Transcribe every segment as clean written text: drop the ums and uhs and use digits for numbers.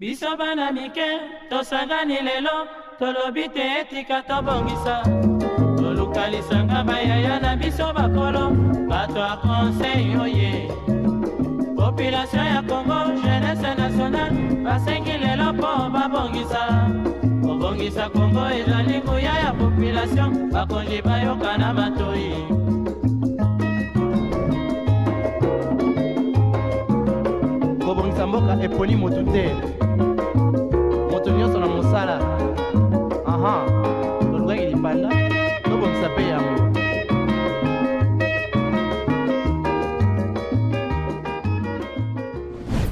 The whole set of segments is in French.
Biso bana mike, tosangani lelo, tolobi te etika tobongisa. Tolukalisanga bayaya na biso bakolo, bato a conseil oye. Population ya Congo, jeunesse nationale, basengi lelo po babongisa. Kobongisa Congo ezali nguya ya population, bakonzi bayoka na matoi. Kobongisa mboka eponi motu te. Moto nyonso na mosala. Aha, tolukaki lipanda, tobongisa pe yango.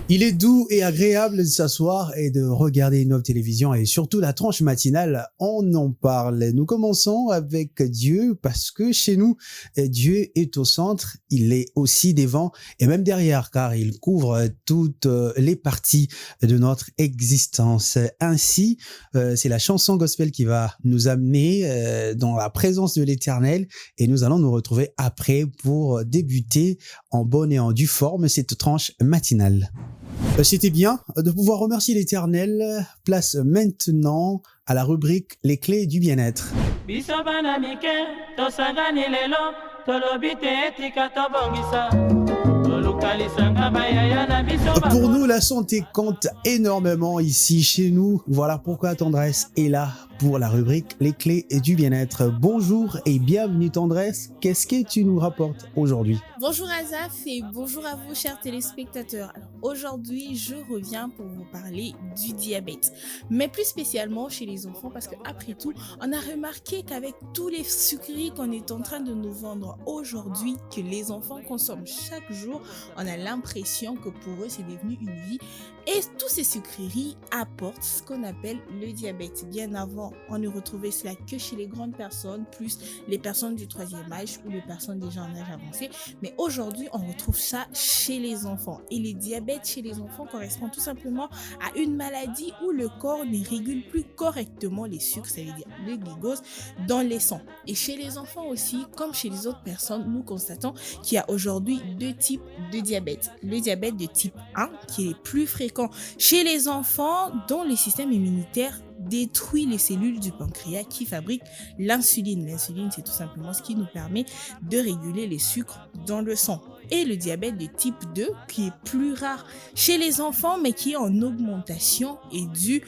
Il est doux et agréable de s'asseoir et de regarder une télévision et surtout la tranche matinale, on en parle. Nous commençons avec Dieu parce que chez nous, Dieu est au centre, il est aussi devant et même derrière car il couvre toutes les parties de notre existence. Ainsi, c'est la chanson gospel qui va nous amener dans la présence de l'Éternel et nous allons nous retrouver après pour débuter en bonne et en due forme cette tranche matinale. C'était bien de pouvoir remercier l'Éternel. Place maintenant à la rubrique Les clés du bien-être. Pour nous, la santé compte énormément ici chez nous. Voilà pourquoi Tendresse est là pour la rubrique Les clés du bien-être. Bonjour et bienvenue Tendresse. Qu'est-ce que tu nous rapportes aujourd'hui? Bonjour Azaf et bonjour à vous chers téléspectateurs. Alors, aujourd'hui, je reviens pour vous parler du diabète, mais plus spécialement chez les enfants parce qu'après tout, on a remarqué qu'avec tous les sucreries qu'on est en train de nous vendre aujourd'hui, que les enfants consomment chaque jour, on a l'impression que pour eux, c'est devenu une vie. Et toutes ces sucreries apportent ce qu'on appelle le diabète. Bien avant, on ne retrouvait cela que chez les grandes personnes, plus les personnes du troisième âge ou les personnes déjà en âge avancé. Mais aujourd'hui, on retrouve ça chez les enfants. Et le diabète chez les enfants correspond tout simplement à une maladie où le corps ne régule plus correctement les sucres, ça veut dire le glucose, dans les sangs. Et chez les enfants aussi, comme chez les autres personnes, nous constatons qu'il y a aujourd'hui deux types de diabète. Le diabète de type 1, qui est plus fréquent chez les enfants dont le système immunitaire détruit les cellules du pancréas qui fabriquent l'insuline. L'insuline, c'est tout simplement ce qui nous permet de réguler les sucres dans le sang. Et le diabète de type 2, qui est plus rare chez les enfants, mais qui est en augmentation et dû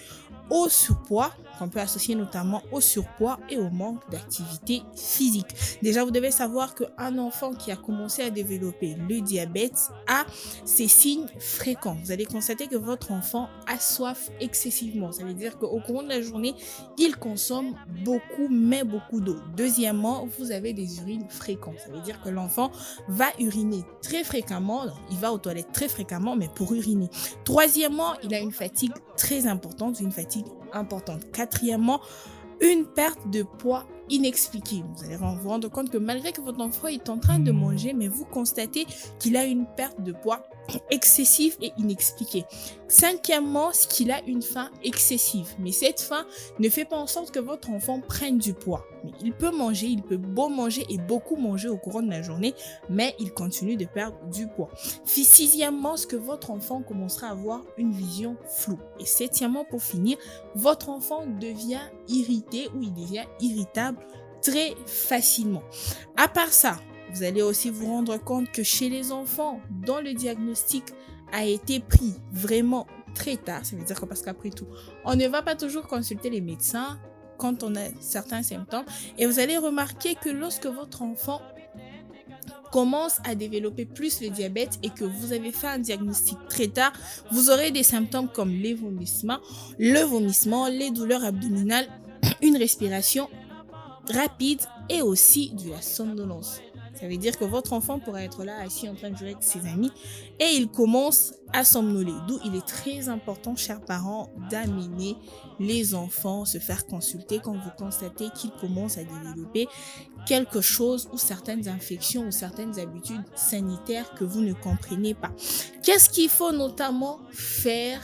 au surpoids, qu'on peut associer notamment au surpoids et au manque d'activité physique. Déjà, vous devez savoir qu'un enfant qui a commencé à développer le diabète a ces signes fréquents. Vous allez constater que votre enfant a soif excessivement. Ça veut dire qu'au cours de la journée, il consomme beaucoup, mais beaucoup d'eau. Deuxièmement, vous avez des urines fréquentes. Ça veut dire que l'enfant va uriner très fréquemment. Il va aux toilettes très fréquemment, mais pour uriner. Troisièmement, il a une fatigue très importante, une fatigue importante. Quatrièmement, une perte de poids inexpliquée. Vous allez vous rendre compte que malgré que votre enfant est en train de manger, mais vous constatez qu'il a une perte de poids excessive et inexpliquée. Cinquièmement, qu'il a une faim excessive. Mais cette faim ne fait pas en sorte que votre enfant prenne du poids. Mais il peut manger, il peut beau manger et beaucoup manger au cours de la journée, mais il continue de perdre du poids. Sixièmement, que votre enfant commencera à avoir une vision floue. Et septièmement, pour finir, votre enfant devient irrité ou il devient irritable très facilement. À part ça, vous allez aussi vous rendre compte que chez les enfants dont le diagnostic a été pris vraiment très tard, ça veut dire que parce qu'après tout, on ne va pas toujours consulter les médecins quand on a certains symptômes et vous allez remarquer que lorsque votre enfant commence à développer plus le diabète et que vous avez fait un diagnostic très tard, vous aurez des symptômes comme le vomissement, les douleurs abdominales, une respiration rapide et aussi de la somnolence. Ça veut dire que votre enfant pourra être là assis en train de jouer avec ses amis et il commence à somnoler. D'où il est très important, chers parents, d'amener les enfants se faire consulter quand vous constatez qu'ils commencent à développer quelque chose ou certaines infections ou certaines habitudes sanitaires que vous ne comprenez pas. Qu'est-ce qu'il faut notamment faire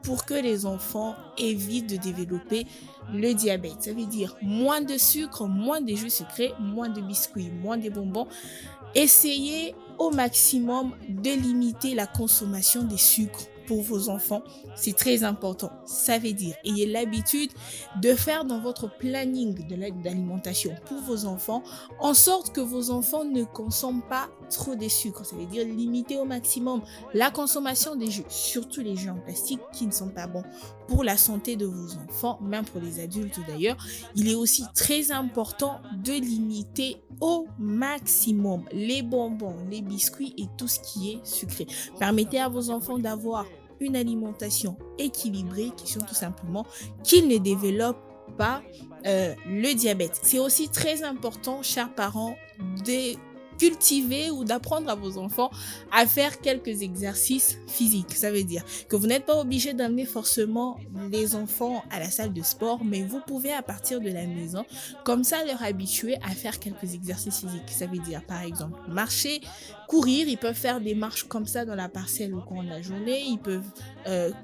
pour que les enfants évitent de développer le diabète? Ça veut dire moins de sucre, moins de jus sucrés, moins de biscuits, moins de bonbons. Essayez au maximum de limiter la consommation des sucres pour vos enfants, c'est très important. Ça veut dire, ayez l'habitude de faire dans votre planning de l'aide d'alimentation pour vos enfants, en sorte que vos enfants ne consomment pas trop de sucre. Ça veut dire limiter au maximum la consommation des jus, surtout les jus en plastique qui ne sont pas bons pour la santé de vos enfants, même pour les adultes d'ailleurs. Il est aussi très important de limiter au maximum les bonbons, les biscuits et tout ce qui est sucré. Permettez à vos enfants d'avoir une alimentation équilibrée, question tout simplement qu'ils ne développent pas le diabète. C'est aussi très important, chers parents, de cultiver ou d'apprendre à vos enfants à faire quelques exercices physiques. Ça veut dire que vous n'êtes pas obligé d'amener forcément les enfants à la salle de sport, mais vous pouvez à partir de la maison, comme ça, leur habituer à faire quelques exercices physiques. Ça veut dire par exemple marcher, courir. Ils peuvent faire des marches comme ça dans la parcelle au cours de la journée. Ils peuvent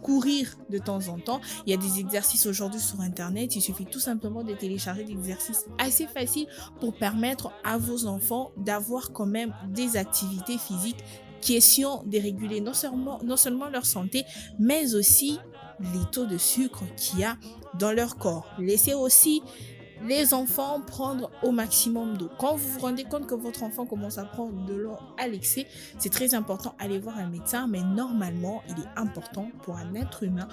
courir de temps en temps. Il y a des exercices aujourd'hui sur internet. Il suffit tout simplement de télécharger des exercices assez faciles pour permettre à vos enfants d'avoir quand même des activités physiques, question de réguler non seulement leur santé, mais aussi les taux de sucre qu'il y a dans leur corps. Laissez aussi les enfants prendre au maximum d'eau. Quand vous vous rendez compte que votre enfant commence à prendre de l'eau à l'excès, c'est très important, allez voir un médecin, mais normalement, il est important pour un être humain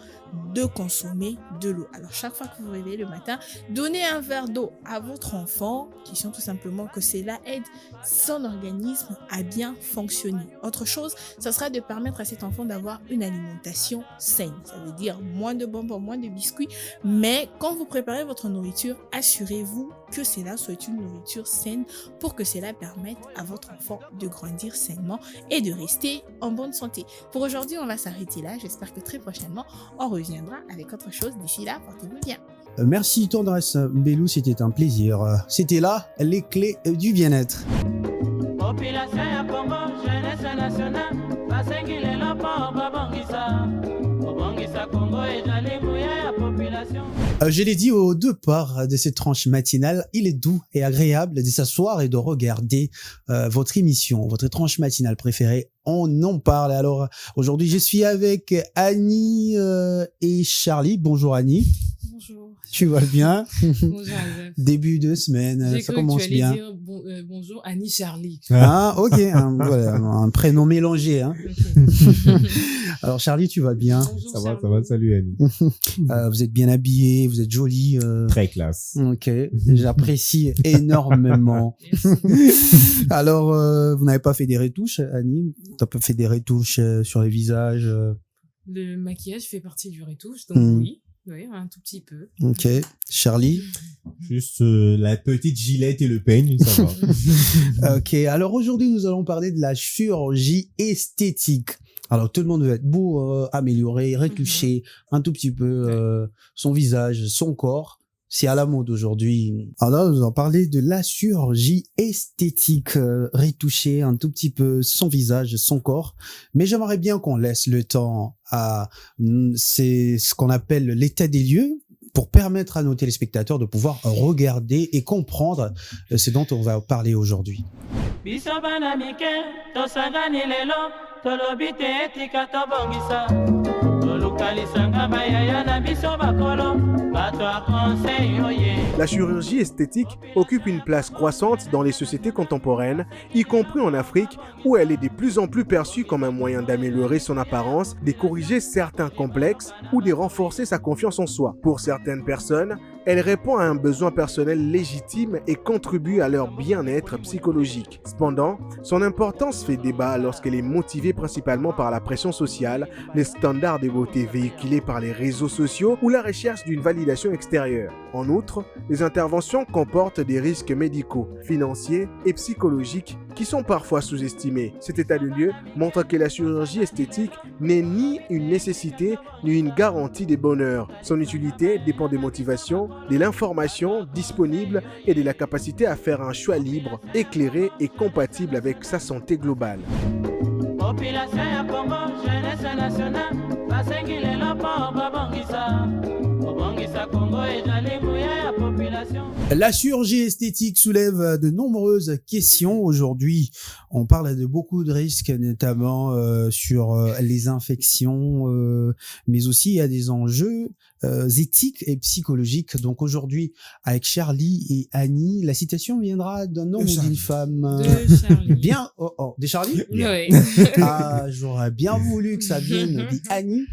de consommer de l'eau. Alors, chaque fois que vous vous réveillez le matin, donnez un verre d'eau à votre enfant, question tout simplement que cela aide son organisme à bien fonctionner. Autre chose, ça sera de permettre à cet enfant d'avoir une alimentation saine. Ça veut dire moins de bonbons, moins de biscuits, mais quand vous préparez votre nourriture, assurez-vous que cela soit une nourriture saine pour que cela permette à votre enfant de grandir sainement et de rester en bonne santé. Pour aujourd'hui, on va s'arrêter là. J'espère que très prochainement, on reviendra avec autre chose. D'ici là, portez-vous bien. Merci Tendresse Mbelou, c'était un plaisir. C'était là les clés du bien-être. Population ya Congo, jeunesse nationale, basengilelo po babongisa. Babongisa Congo ezali muya ya population. Je l'ai dit aux deux parts de cette tranche matinale, il est doux et agréable de s'asseoir et de regarder votre émission, votre tranche matinale préférée. On en parle. Alors aujourd'hui, je suis avec Annie et Charlie. Bonjour Annie. Bonjour. Tu vas bien? Bonjour Joseph. Début de semaine, ça commence bien. Dire bonjour Annie Charlie. Ah ok, voilà, un prénom mélangé. Hein. Okay. Alors Charlie, tu vas bien? Bonjour, Ça Charlie. va, salut Annie. Vous êtes bien habillé, vous êtes jolie. Très classe. Ok, j'apprécie énormément. Merci. Alors, vous n'avez pas fait des retouches, Annie? T'as pas fait des retouches sur les visages? Le maquillage fait partie du retouche, donc oui, un tout petit peu. Ok, Charlie? Juste la petite gilette et le peigne, ça va. Ok, alors aujourd'hui, nous allons parler de la chirurgie esthétique. Alors, tout le monde veut être beau, améliorer, retoucher un tout petit peu son visage, son corps. C'est à la mode aujourd'hui. Alors, nous allons parler de la chirurgie esthétique, retoucher un tout petit peu son visage, son corps. Mais j'aimerais bien qu'on laisse le temps à, c'est ce qu'on appelle l'état des lieux, pour permettre à nos téléspectateurs de pouvoir regarder et comprendre ce dont on va parler aujourd'hui. Biso bana mike, tosangani lelo, tolobi te etika tobongisa. Tolukalisanga bayaya na biso bakolo, bato a conseil oye. La chirurgie esthétique occupe une place croissante dans les sociétés contemporaines, y compris en Afrique, où elle est de plus en plus perçue comme un moyen d'améliorer son apparence, de corriger certains complexes ou de renforcer sa confiance en soi. Pour certaines personnes, elle répond à un besoin personnel légitime et contribue à leur bien-être psychologique. Cependant, son importance fait débat lorsqu'elle est motivée principalement par la pression sociale, les standards de beauté véhiculés par les réseaux sociaux ou la recherche d'une validation extérieure. En outre, les interventions comportent des risques médicaux, financiers et psychologiques qui sont parfois sous-estimés. Cet état de lieu montre que la chirurgie esthétique n'est ni une nécessité ni une garantie de bonheur. Son utilité dépend des motivations, de l'information disponible et de la capacité à faire un choix libre, éclairé et compatible avec sa santé globale. Population ya Congo, jeunesse nationale, basengilelo po babongisa. Babongisa Congo ezali muya ya population. population. La chirurgie esthétique soulève de nombreuses questions. Aujourd'hui, on parle de beaucoup de risques, notamment sur les infections, mais aussi il y a des enjeux éthiques et psychologiques. Donc aujourd'hui, avec Charlie et Annie, la citation viendra d'un homme ou d'une femme. De Charlie. Bien, de Charlie. Oui. Ah, j'aurais bien voulu que ça vienne d'Annie,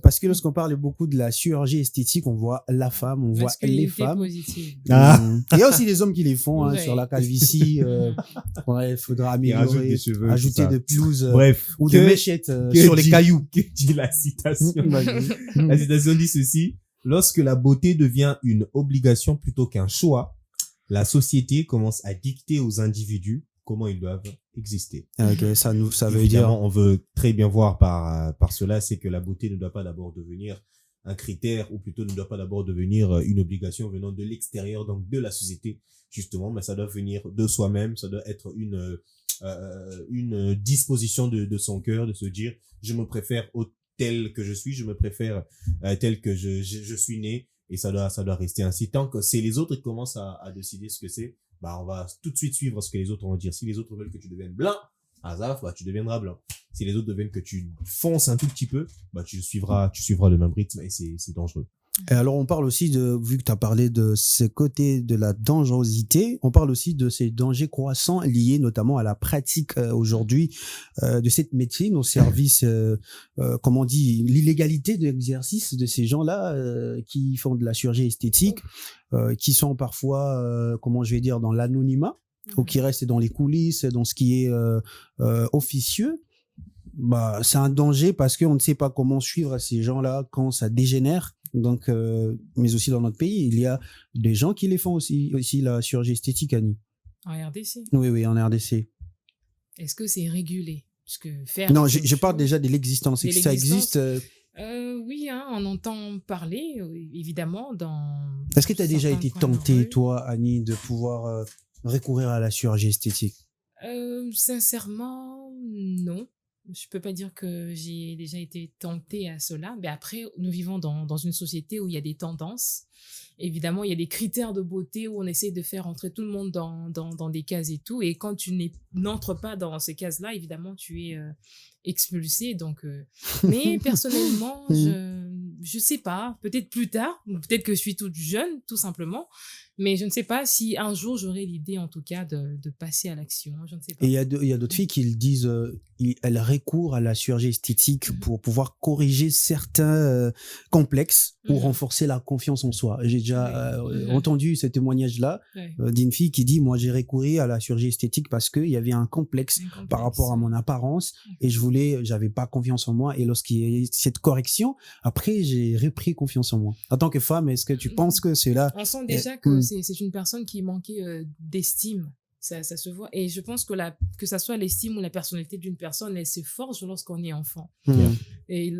parce que lorsqu'on parle beaucoup de la chirurgie esthétique, on voit la femme, on voit les femmes. Positive. Il y a aussi des hommes qui les font hein, Ouais. sur la calvitie. Il faudra améliorer, des cheveux, ajouter tout ça. de pelouse Bref. ou de méchettes que sur les dit- cailloux. Que dit la citation? Vas-y. La citation dit ceci: lorsque la beauté devient une obligation plutôt qu'un choix, la société commence à dicter aux individus comment ils doivent exister. Ok, ça veut Évidemment, dire. on veut très bien voir par cela, c'est que la beauté ne doit pas d'abord devenir un critère, ou plutôt ne doit pas d'abord devenir une obligation venant de l'extérieur, donc de la société, justement, mais ça doit venir de soi-même, ça doit être une disposition de son cœur, de se dire, je me préfère tel que je suis, je me préfère tel que je suis né, et ça doit rester ainsi. Tant que c'est les autres qui commencent à décider ce que c'est, bah, on va tout de suite suivre ce que les autres vont dire. Si les autres veulent que tu deviennes blanc, hasard, bah, tu deviendras blanc. Si les autres veulent que tu fonces un tout petit peu, bah, tu suivras le même rythme, et c'est dangereux. Et alors on parle aussi vu que tu as parlé de ce côté de la dangerosité, on parle aussi de ces dangers croissants liés notamment à la pratique aujourd'hui de cette médecine au service, comment on dit, l'illégalité de l'exercice de ces gens-là qui font de la chirurgie esthétique, qui sont parfois, comment je vais dire, dans l'anonymat, ou qui restent dans les coulisses, dans ce qui est officieux. Bah, c'est un danger parce qu'on ne sait pas comment suivre ces gens-là quand ça dégénère. Donc, mais aussi dans notre pays, il y a des gens qui les font aussi la chirurgie esthétique, Annie. En RDC. Oui, en RDC. Est-ce que c'est régulé? Parce que Non, je parle déjà de l'existence. De Ça existe. Oui, hein, on entend parler, évidemment, dans. Est-ce que tu as déjà certains été coins de tentée, rue. toi, Annie, de pouvoir recourir à la chirurgie esthétique? Sincèrement, non. Je peux pas dire que j'ai déjà été tentée à cela. Mais après, nous vivons dans une société où il y a des tendances. Évidemment, il y a des critères de beauté où on essaie de faire entrer tout le monde dans des cases et tout. Et quand tu n'entres pas dans ces cases-là, évidemment, tu es expulsé. Donc, mais personnellement, je sais pas. Peut-être plus tard. Ou peut-être que je suis toute jeune, tout simplement. Mais je ne sais pas si un jour j'aurai l'idée, en tout cas, de passer à l'action. Je ne sais pas. Et il y a d'autres filles qui le disent, elles recourent à la chirurgie esthétique pour pouvoir corriger certains complexes ou renforcer la confiance en soi. J'ai déjà entendu ce témoignage-là d'une fille qui dit, moi j'ai recouru à la chirurgie esthétique parce qu'il y avait un complexe par rapport à mon apparence et j'avais pas confiance en moi. Et lorsqu'il y a cette correction, après j'ai repris confiance en moi. En tant que femme, est-ce que tu penses que c'est là? On sent déjà que c'est une personne qui manquait d'estime. Ça se voit. Et je pense que ça soit l'estime ou la personnalité d'une personne, elle se forge lorsqu'on est enfant. Et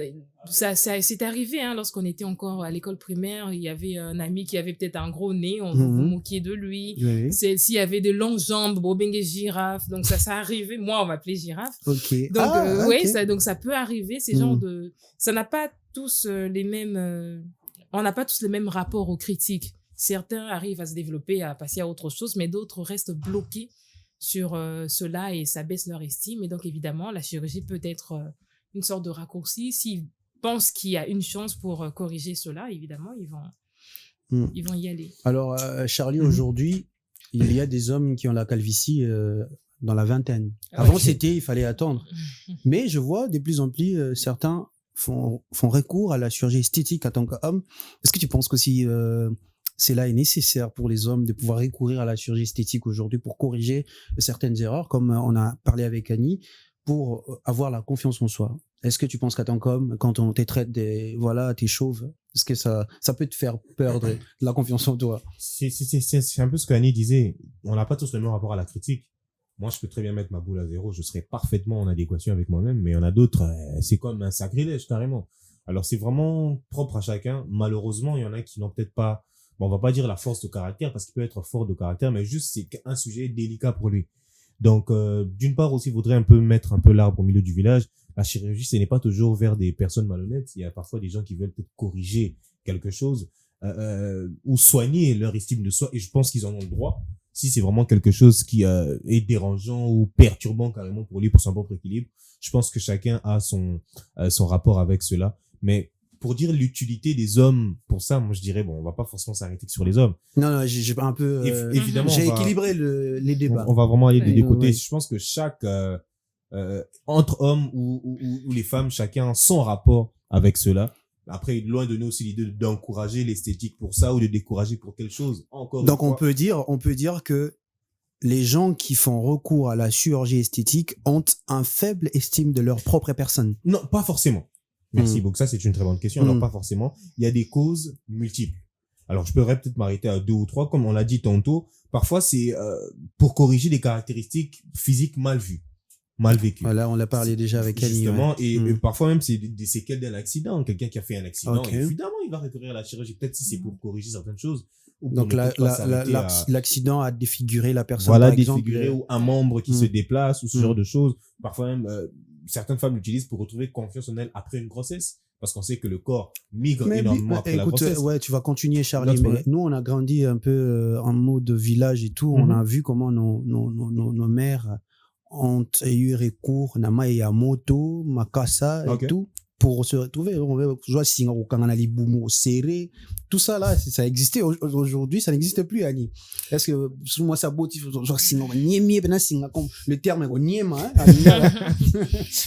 ça c'est arrivé, hein, lorsqu'on était encore à l'école primaire, il y avait un ami qui avait peut-être un gros nez, on vous moquiez de lui. Oui. S'il avait de longues jambes, Bobenge girafe, donc ça arrivait. Moi, on m'appelait girafe. Ok. Donc, ok. donc ça peut arriver, ces genres de... Ça n'a pas tous les mêmes... on n'a pas tous les mêmes rapports aux critiques. Certains arrivent à se développer, à passer à autre chose, mais d'autres restent bloqués sur cela et ça baisse leur estime. Et donc, évidemment, la chirurgie peut être une sorte de raccourci. S'ils pensent qu'il y a une chance pour corriger cela, évidemment, ils vont y aller. Alors, Charlie, aujourd'hui, il y a des hommes qui ont la calvitie dans la vingtaine. Avant, il fallait attendre. Mais je vois de plus en plus certains font recours à la chirurgie esthétique en tant qu'homme. Est-ce que tu penses qu'aussi cela est nécessaire pour les hommes de pouvoir recourir à la chirurgie esthétique aujourd'hui pour corriger certaines erreurs, comme on a parlé avec Annie, pour avoir la confiance en soi? Est-ce que tu penses qu'en tant qu'homme, quand on te traite t'es chauve, est-ce que ça peut te faire perdre de la confiance en toi? C'est un peu ce qu'Annie disait. On n'a pas tous le même rapport à la critique. Moi, je peux très bien mettre ma boule à zéro. Je serai parfaitement en adéquation avec moi-même. Mais il y en a d'autres, c'est comme un sacrilège, carrément. Alors, c'est vraiment propre à chacun. Malheureusement, il y en a qui n'ont peut-être pas, bon, on va pas dire la force de caractère, parce qu'il peut être fort de caractère, mais juste, c'est un sujet délicat pour lui. Donc, d'une part aussi, il faudrait mettre un peu l'arbre au milieu du village. La chirurgie, ce n'est pas toujours vers des personnes malhonnêtes. Il y a parfois des gens qui veulent peut-être corriger quelque chose. ou soigner leur estime de soi, et je pense qu'ils en ont le droit. Si c'est vraiment quelque chose qui est dérangeant ou perturbant carrément pour lui, pour son propre équilibre, je pense que chacun a son rapport avec cela. Mais pour dire l'utilité des hommes pour ça, moi je dirais, bon, on va pas forcément s'arrêter que sur les hommes. Non, j'ai un peu... Évidemment, j'ai on va- équilibré les débats. on va vraiment aller des deux Ouais, côtés. ouais. Je pense que chaque entre hommes ou les femmes, chacun a son rapport avec cela. Après, loin de nous aussi l'idée d'encourager l'esthétique pour ça ou de décourager pour telle chose. Encore une Donc fois, on peut dire que les gens qui font recours à la chirurgie esthétique ont un faible estime de leur propre personne. non, pas forcément. Merci. Donc ça, c'est une très bonne question. Mm. Non, pas forcément. Il y a des causes multiples. Alors, je pourrais peut-être m'arrêter à 2 ou 3, comme on l'a dit tantôt. Parfois, c'est pour corriger des caractéristiques physiques mal vues, mal vécues. Voilà, on l'a parlé déjà avec Annie. Justement, ouais. et Mm. parfois même, c'est des séquelles d'un accident. Quelqu'un qui a fait un accident, Ok. évidemment, il va recourir à la chirurgie. Peut-être si c'est pour corriger certaines choses. Ou pour Donc ne peut-être pas s'arrêter à- l'accident a défiguré la personne, voilà, par exemple. défiguré ou un membre qui Mm. se déplace ou ce Mm. genre de choses. Parfois même, certaines femmes l'utilisent pour retrouver confiance en elles après une grossesse. Parce qu'on sait que le corps migre Mais énormément oui, après la écoute, grossesse. ouais, tu vas continuer, Charlie, Notre mais problème. nous, on a grandi un peu en mode village et tout. On Mhm. a vu comment nos mères ont eu recours, nama et à moto, makasa et Ok. tout, pour se retrouver. On veut jouer si on a les boumous serrés. Tout ça, là, ça existait. Aujourd'hui, ça n'existe plus, Annie. Est-ce que, sous moi, ça beau, genre, si on le terme est niema,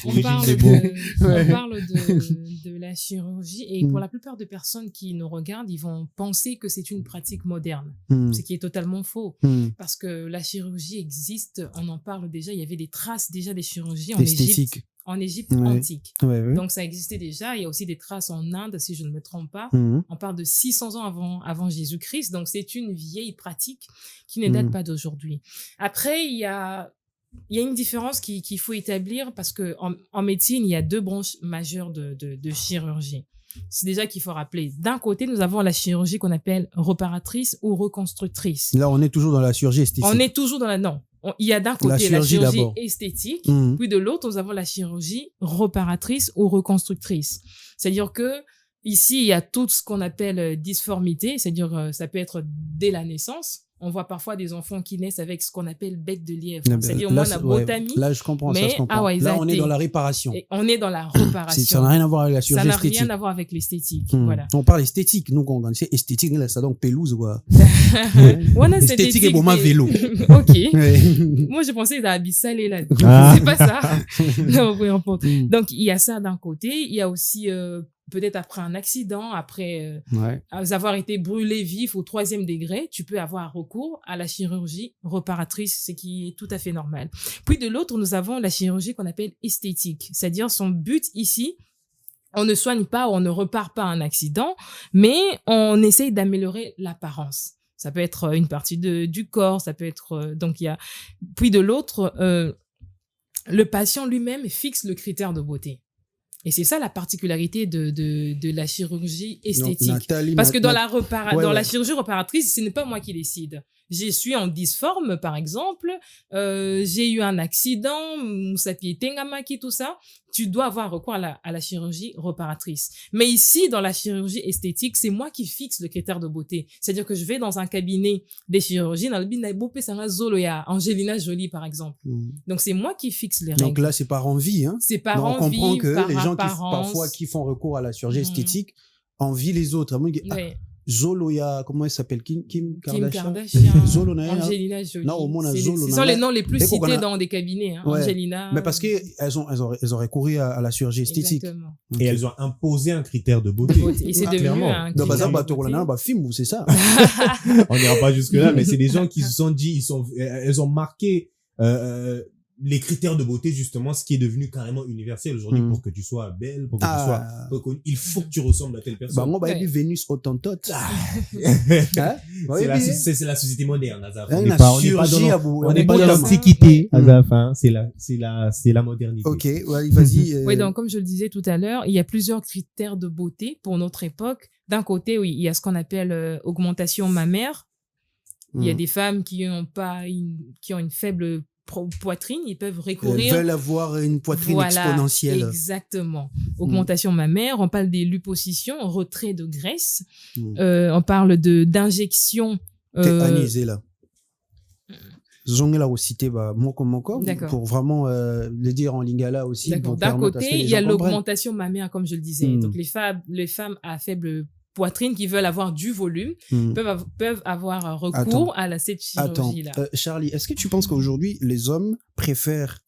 On parle, des mots. Ouais. on parle de la chirurgie et pour Mm. la plupart des personnes qui nous regardent, ils vont penser que c'est une pratique moderne, Hmm, ce qui est totalement faux. hmm. Parce que la chirurgie existe, on en parle déjà, il y avait des traces déjà des chirurgies en Égypte, Esthétique. en Ouais. antique. Ouais, ouais. Donc ça existait déjà, il y a aussi des traces en Inde, si je ne me trompe pas. Hmm. On parle de 600 ans avant Jésus-Christ, donc c'est une vieille pratique qui ne date Mm. pas d'aujourd'hui. Après, il y a une différence qu'il faut établir parce que en médecine, il y a deux branches majeures de chirurgie. C'est déjà qu'il faut rappeler. D'un côté, nous avons la chirurgie qu'on appelle réparatrice ou reconstructrice. Là, on est toujours dans la chirurgie esthétique. On est toujours dans la... Non. Il y a d'un côté la chirurgie chirurgie d'abord. esthétique, Hmm. puis de l'autre, nous avons la chirurgie réparatrice ou reconstructrice. C'est-à-dire que ici, il y a tout ce qu'on appelle difformité, c'est-à-dire ça peut être dès la naissance. On voit parfois des enfants qui naissent avec ce qu'on appelle bec de lièvre. C'est-à-dire, Là, on a ouais, botamie, là, je comprends, ça mais- je comprends. ah ouais, Là, on est exacté. dans la réparation. et on est dans la réparation. Ça n'a rien à voir avec la Ça chirurgie n'a esthétique. rien à voir avec l'esthétique. Hmm. Voilà. On parle esthétique, nous, quand on dit esthétique, là, ça donc pelouse, quoi. Voilà, c'est Esthétique et bon, ma mais- vélo. Ok. Ouais. Moi, je pensais à Abissalé, là. Ah. C'est pas ça. Non, peu importe. Hmm. Donc, il y a ça d'un côté. Il y a aussi, peut-être après un accident, après Ouais. avoir été brûlé vif au 3e degré, tu peux avoir recours à la chirurgie réparatrice, ce qui est tout à fait normal. Puis de l'autre, nous avons la chirurgie qu'on appelle esthétique. C'est-à-dire, son but ici, on ne soigne pas, on ne repart pas un accident, mais on essaye d'améliorer l'apparence. Ça peut être une partie du corps, ça peut être... donc, il y a... Puis de l'autre, le patient lui-même fixe le critère de beauté. Et c'est ça la particularité de la chirurgie esthétique. Donc, Nathalie, Parce que dans Ouais, dans la ouais. chirurgie réparatrice, ce n'est pas moi qui décide. Je suis en dysforme, par exemple. J'ai eu un accident, Moussapi Tengamaki, tout ça. Tu dois avoir recours à la chirurgie réparatrice. Mais ici, dans la chirurgie esthétique, c'est moi qui fixe le critère de beauté. C'est-à-dire que je vais dans un cabinet des chirurgies, dans le cabinet il y a Angelina Jolie, par exemple. Hmm. Donc, c'est moi qui fixe les règles. Donc là, c'est par envie, hein. C'est par Donc, on envie, comprend que par les gens apparence. parfois qui font recours à la chirurgie Mhm. esthétique envient les autres. Ah, Ouais. Zoloya, comment elle s'appelle? Kim Kim Kardashian. Kardashian, Zolo, na- Angelina Jolie. Non, au moins, on a C'est Zolo, ce na- sont les noms les plus Dès qu'on cités a- dans des cabinets. Hein. Ouais. Angelina. Mais parce qu'elles ont recouru à la chirurgie esthétique. Exactement. Ok. Et elles ont imposé un critère de beauté. Et c'est Ah, devenu clairement. un Non, bah, ça, critère bah, de tu beauté. bah, film, c'est ça. On n'ira pas jusque là, mais c'est des gens qui se sont dit, elles ont marqué les critères de beauté, justement, ce qui est devenu carrément universel aujourd'hui. Mm. Pour que tu sois belle, pour que tu Ah. sois reconnue, il faut que tu ressembles à telle Bah, personne. moi, bah, Ouais. Vénus autantote. Hein? C'est la, Ouais, c'est la société moderne, Azaf. Hein, On la n'est pas, on n'est pas chirurgie dans, à bout- on n'est pas bout dans de main. l'antiquité, Mm. Azaf, hein. C'est la modernité. Ok, ouais, vas-y. Oui, donc comme je le disais tout à l'heure, il y a plusieurs critères de beauté pour notre époque. D'un côté, oui, il y a ce qu'on appelle augmentation mammaire. Il y a Mm. des femmes qui ont une faible poitrine, ils peuvent Elles recourir. veulent avoir une poitrine Voilà, exponentielle. exactement. Augmentation mammaire, on parle des liposuctions, retrait de graisse, Mm. on parle d'injection. Anisé là. Zongela aussi, moko, D'accord. pour vraiment le dire en lingala aussi. D'accord. Pour D'un permettre à ce que côté, les il y a gens comprennent. l'augmentation mammaire, comme je le disais. Mm. Donc, les femmes à faible poitrine qui veulent avoir du volume Mm. peuvent avoir recours Attends. à cette Attends, chirurgie-là. Charlie, est-ce que tu penses qu'aujourd'hui, les hommes préfèrent...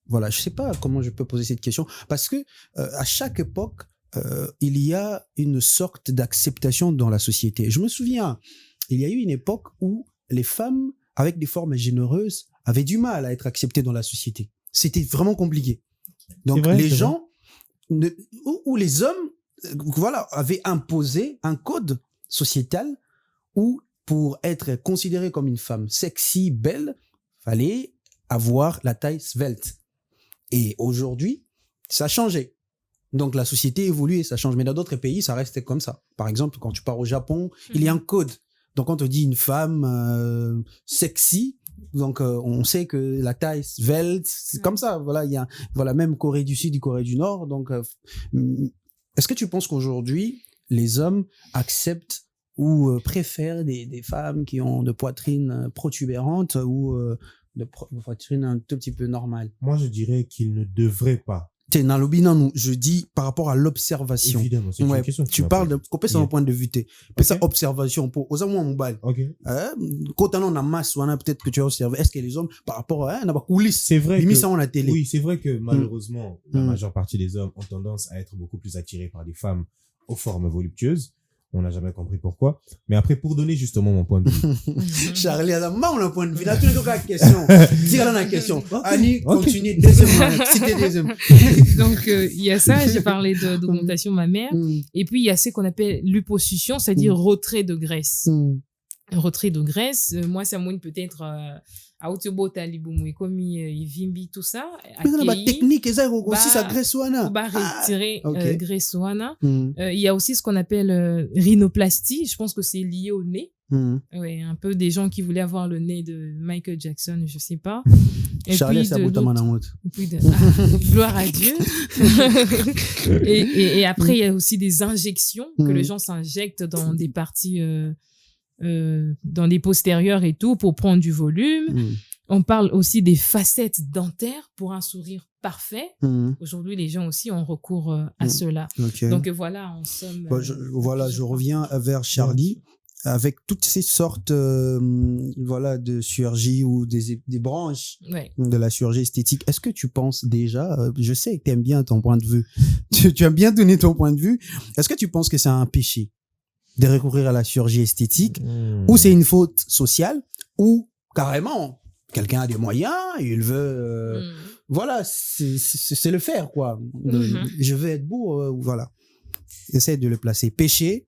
Voilà, je sais pas comment je peux poser cette question, parce que à chaque époque, il y a une sorte d'acceptation dans la société. Je me souviens, il y a eu une époque où les femmes, avec des formes généreuses, avaient du mal à être acceptées dans la société. C'était vraiment compliqué. Donc, vrai, les c'est gens, ou les hommes, voilà, avaient imposé un code sociétal où, pour être considéré comme une femme sexy, belle, fallait avoir la taille svelte. Et aujourd'hui, ça a changé. Donc, la société évolue et ça change. Mais dans d'autres pays, ça reste comme ça. Par exemple, quand tu pars au Japon, il y a un code. Donc, quand on dit une femme sexy, donc on sait que la taille svelte, c'est comme ça. Voilà, il y a même Corée du Sud et Corée du Nord. Donc, est-ce que tu penses qu'aujourd'hui, les hommes acceptent ou préfèrent des femmes qui ont de poitrine protubérante ou de poitrine un tout petit peu normale? Moi, je dirais qu'ils ne devraient pas. Je dis par rapport à l'observation. Évidemment, c'est Ouais, une question. tu parles de couper son Yeah. point de vue. Ça observation pour aux hommes on balle. Ok. Quand on a masse, on a peut-être que tu as observé. Est-ce que les hommes par rapport à coulisses, C'est vrai. mis que- ça on la télé. Oui, c'est vrai que malheureusement, la Mm. majeure partie des hommes ont tendance à être beaucoup plus attirés par des femmes aux formes voluptueuses. On n'a jamais compris pourquoi. Mais après, pour donner justement mon point de vue. Charlie a un point de vue. Là, tu as la question. Si elle a la question. Annie, Ok. continue. Deuxième. Cité deuxième. Donc, il y a ça, j'ai parlé d'augmentation mammaire. Mm. Et puis, il y a ce qu'on appelle liposuction, c'est-à-dire retrait de graisse. Mm. Retrait de graisse, moi, ça mouine peut-être à Autobota, Liboumou, comme Ivimbi, tout ça. Mais on a la technique, et ça aussi, ça Bah, graisse Pour retirer ok. graisse wana. Mm. Il y a aussi ce qu'on appelle rhinoplastie. Je pense que c'est lié au nez. Mm. Ouais, un peu des gens qui voulaient avoir le nez de Michael Jackson, je sais pas. Et Charlie, puis ça de bout à l'autre- mon amour. et puis gloire à Dieu. et après, il y a aussi des injections que les gens s'injectent dans des parties, dans les postérieurs et tout, pour prendre du volume. Mm. On parle aussi des facettes dentaires pour un sourire parfait. Mm. Aujourd'hui, les gens aussi ont recours à cela. Ok. Donc voilà, en somme. Bon, je reviens vers Charlie avec toutes ces sortes de chirurgie ou des branches Ouais. de la chirurgie esthétique. Est-ce que tu penses déjà, je sais que tu aimes bien ton point de vue, tu aimes bien donner ton point de vue, est-ce que tu penses que c'est un péché de recourir à la chirurgie esthétique ou c'est une faute sociale ou carrément quelqu'un a des moyens, il veut... Voilà, c'est le faire, quoi. Je veux être beau, voilà. Essaye de le placer. Péché,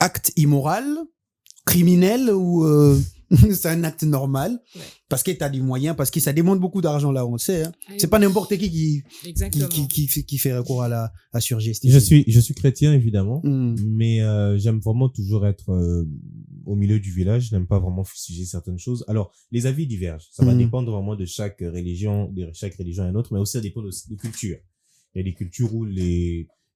acte immoral, criminel ou c'est un acte normal parce que tu as des moyens, parce que ça demande beaucoup d'argent, là, on le sait. Hein. C'est pas n'importe qui fait recours à la chirurgie esthétique. Je suis chrétien, évidemment, Mm. mais j'aime vraiment toujours être au milieu du village. Je n'aime pas vraiment fustiger certaines choses. Alors, les avis divergent. Ça va dépendre vraiment de chaque religion et une autre, mais aussi ça dépend de culture. Il y a des cultures où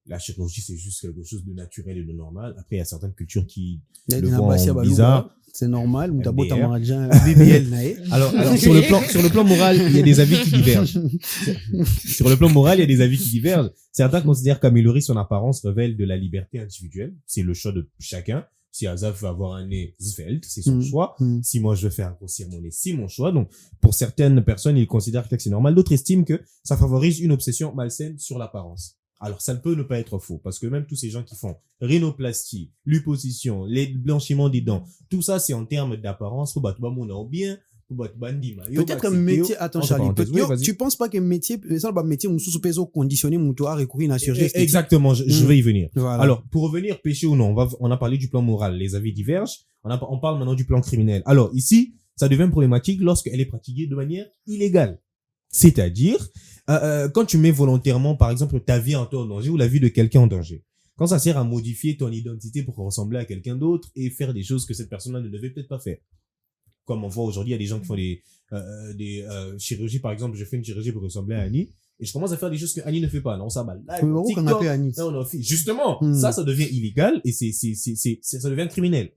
la chirurgie, c'est juste quelque chose de naturel et de normal. Après, il y a certaines cultures qui le voient en bizarre. C'est normal. Ou d'abord, MDR. t'as mangé un BBL, naé. Alors, sur le plan moral, il y a des avis qui divergent. Sur le plan moral, il y a des avis qui divergent. Certains considèrent qu'améliorer son apparence révèle de la liberté individuelle. C'est le choix de chacun. Si Azaf veut avoir un nez svelte, c'est son choix. Si moi, je veux faire grossir mon nez, c'est mon choix. Donc, pour certaines personnes, ils considèrent que c'est normal. D'autres estiment que ça favorise une obsession malsaine sur l'apparence. Alors, ça ne peut ne pas être faux, parce que même tous ces gens qui font rhinoplastie, liposuction, les blanchiments des dents, tout ça, c'est en termes d'apparence. Faut battre mon nom bien, faut battre bandi maillot. Peut-être un métier, attends Charlie, tu penses pas qu'un métier, ça va métier, on sous conditionné, mon toit, recourir à la chirurgie esthétique. Exactement, je vais y venir. Voilà. Alors, pour revenir, péché ou non, on a parlé du plan moral, les avis divergent, on parle maintenant du plan criminel. Alors, ici, ça devient problématique lorsqu'elle est pratiquée de manière illégale. C'est-à-dire, quand tu mets volontairement, par exemple, ta vie en danger ou la vie de quelqu'un en danger. Quand ça sert à modifier ton identité pour ressembler à quelqu'un d'autre et faire des choses que cette personne-là ne devait peut-être pas faire. comme on voit aujourd'hui, il y a des gens qui font des chirurgies. Par exemple, je fais une chirurgie pour ressembler à Annie. Et je commence à faire des choses que Annie ne fait pas. Non, ça va. Justement, ça devient illégal et ça devient criminel.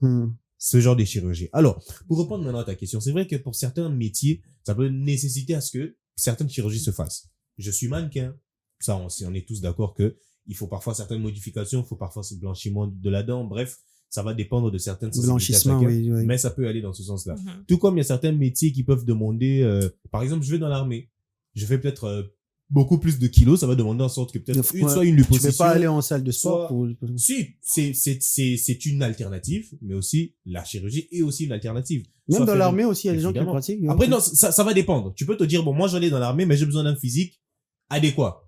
Ce genre de chirurgie. Alors, pour répondre maintenant à ta question, c'est vrai que pour certains métiers, ça peut nécessiter à ce que certaines chirurgies se fassent. Je suis mannequin. Ça, on est tous d'accord que il faut parfois certaines modifications, il faut parfois ce blanchiment de la dent. Bref, ça va dépendre de certaines sensibilités à chacun, oui. Mais ça peut aller dans ce sens-là. Tout comme il y a certains métiers qui peuvent demander, par exemple, je vais dans l'armée. Je fais peut-être beaucoup plus de kilos, ça va demander en sorte que peut-être soit une liposuction. Tu peux pas aller en salle de sport Si, c'est une alternative, mais aussi la chirurgie est aussi une alternative. Même dans l'armée aussi, il y a des gens qui le pratiquent. Après, non, ça va dépendre. Tu peux te dire, bon, moi, j'allais dans l'armée, mais j'ai besoin d'un physique adéquat.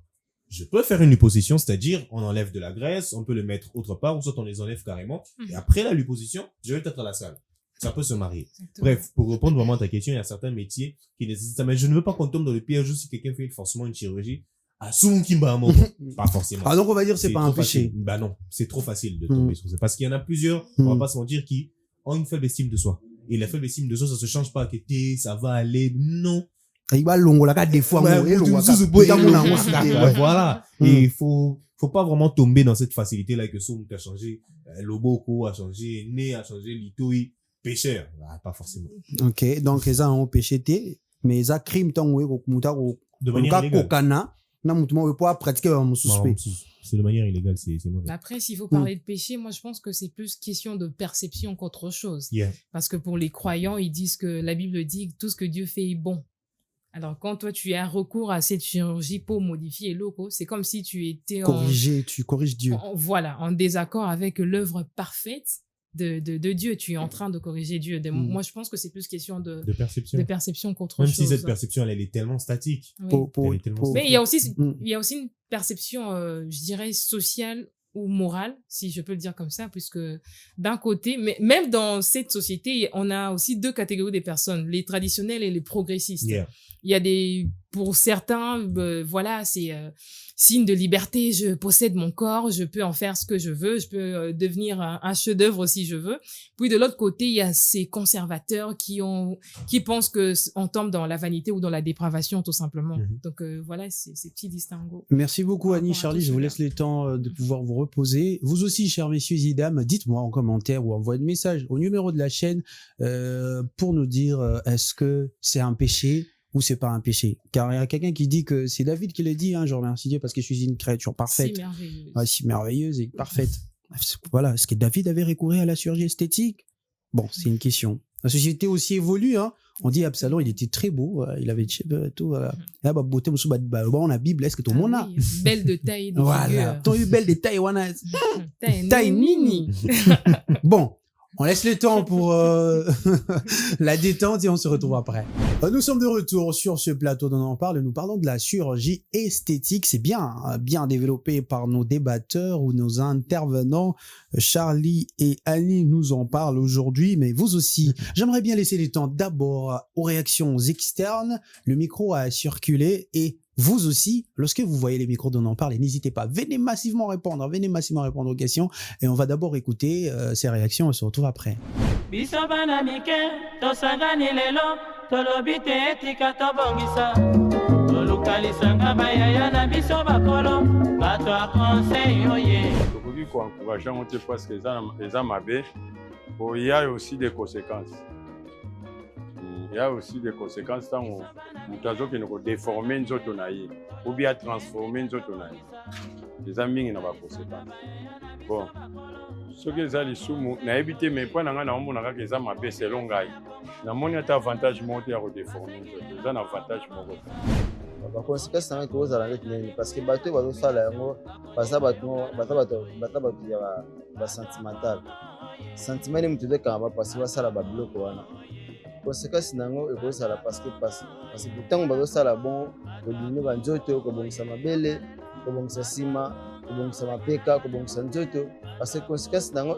Je peux faire une liposuction, c'est-à-dire, on enlève de la graisse, on peut le mettre autre part, ou soit on les enlève carrément. Et après la liposuction, je vais peut-être à la salle. Ça peut se marier. Exactement. Bref, pour répondre vraiment à ta question, il y a certains métiers qui nécessitent ça. Mais je ne veux pas qu'on tombe dans le piège si quelqu'un fait forcément une chirurgie. Pas forcément. Ah, donc on va dire c'est pas un péché. Bah non, c'est trop facile de tomber sur ça. Parce qu'il y en a plusieurs, on va pas se mentir, qui ont une faible estime de soi. Et la faible estime de soi, ça se change pas, que ça va aller, non. Voilà. Et il faut pas vraiment tomber dans cette facilité-là que Soum a changé, Loboko a changé, Né a changé, Litoi, pécheur. Pas forcément. Ok, donc ils ont péché, mais ils ont crime de manière illégale. C'est de manière illégale, c'est mauvais. Après, s'il faut parler de péché, moi je pense que c'est plus question de perception qu'autre chose. Parce que pour les croyants, ils disent que la Bible dit que tout ce que Dieu fait est bon. Alors, quand toi, tu as recours à cette chirurgie pour modifier l'eau, c'est comme si tu étais tu corriges Dieu. En désaccord avec l'œuvre parfaite de Dieu. Tu es en train de corriger Dieu. Moi, je pense que c'est plus question de perception qu'autre chose. Même si cette perception, elle est tellement statique. Oui. Mais il y a aussi une perception, je dirais, sociale ou morale, si je peux le dire comme ça, puisque d'un côté, mais même dans cette société, on a aussi deux catégories de personnes, les traditionnels et les progressistes. Il y a pour certains, voilà, c'est signe de liberté, je possède mon corps, je peux en faire ce que je veux, je peux devenir un chef-d'œuvre si je veux. Puis de l'autre côté, il y a ces conservateurs qui pensent que on tombe dans la vanité ou dans la dépravation, tout simplement. Donc voilà, ces petits distinguos. Merci beaucoup, Annie, Charlie. Je vous laisse le temps de pouvoir vous reposer. Vous aussi, chers messieurs et dames, dites-moi en commentaire ou envoyez un message au numéro de la chaîne pour nous dire est-ce que c'est un péché ou c'est pas un péché. Car il y a quelqu'un qui dit que c'est David qui le dit, je remercie Dieu parce que je suis une créature parfaite. Si merveilleuse. Ouais, si merveilleuse et parfaite. Voilà. Est-ce que David avait recouru à la chirurgie esthétique? Bon, c'est une question. La société aussi évolue, On dit Absalom, il était très beau, il avait des cheveux, tout. Beauté, on a Bible, est-ce que tout le monde a? Belle de taille, de voilà. T'as eu belle de taille, taille nini. Bon. On laisse le temps pour la détente et on se retrouve après. Nous sommes de retour sur ce plateau dont on parle. Nous parlons de la chirurgie esthétique. C'est bien développé par nos débatteurs ou nos intervenants. Charlie et Annie nous en parlent aujourd'hui, mais vous aussi. J'aimerais bien laisser le temps d'abord aux réactions externes. Le micro a circulé et vous aussi, lorsque vous voyez les micros dont on parle, n'hésitez pas, venez massivement répondre aux questions et on va d'abord écouter ces réactions, on se retrouve après. Il y a aussi des conséquences. Il y a aussi des conséquences quand on a déformé nzoto na ye ou bien transformé nzoto na ye. Les amis n'ont pas de conséquences. Bon, ce que ça les sous na éviter mais pas nanga na omona ka keza mabe selon ngai. Na moni ata avantage monter à redéformer nzoto. Ça un avantage moko. Ba conséquences na ko za la net parce que bato ba zo sala yango baza bato ya ba sentimental. Sentiment ni mutu de kamba parce que ba sala ba bloko wana. Conséquence nango ekozala parce que pourtant bazosala bon kodini banzoto kobongisa mabele kobongisa sima kobongisa mapeka kobongisa nzoto parce que conséquence nango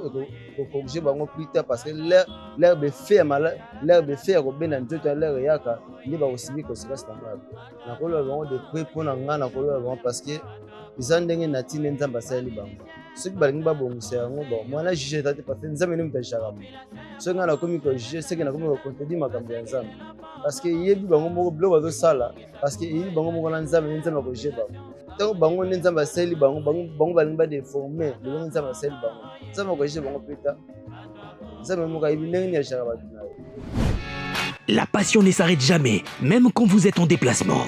ekokorige bango plus tard parce que l'air de fer kobena nzoto l'air yaka nde bakosibi conséquence nango nakoloba bango de près mpona nga nakoloba bango parce que eza ndenge na ntina nzambe asaleli bango soki balingi babongisa yango bon mwana juge eza te parce que nzambe nde moto ajugaka moto soki ngai nakomi kojuge seke nakomi kocontredire makambo ya nzambe parce que yebi bango moko biloko bazosala parce que eyebi bango moko na nzambe nde nzambe akojuge bango ntango bango nde nzambe asali bango balingi badeforme lolenge nzambe asali bango nzambe akojuge bango peta nzambe moko ayebi ndenge nini ajugaka bato na ye. La passion ne s'arrête jamais, même quand vous êtes en déplacement.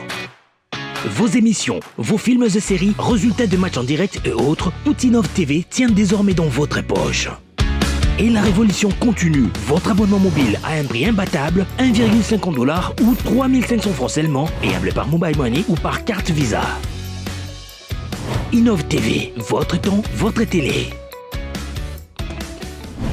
Vos émissions, vos films et séries, résultats de matchs en direct et autres, tout Innov TV tient désormais dans votre poche. Et la révolution continue. Votre abonnement mobile à un prix imbattable, 1,50$ ou 3500 francs seulement, payable par Mobile Money ou par carte Visa. Innov TV, votre temps, votre télé.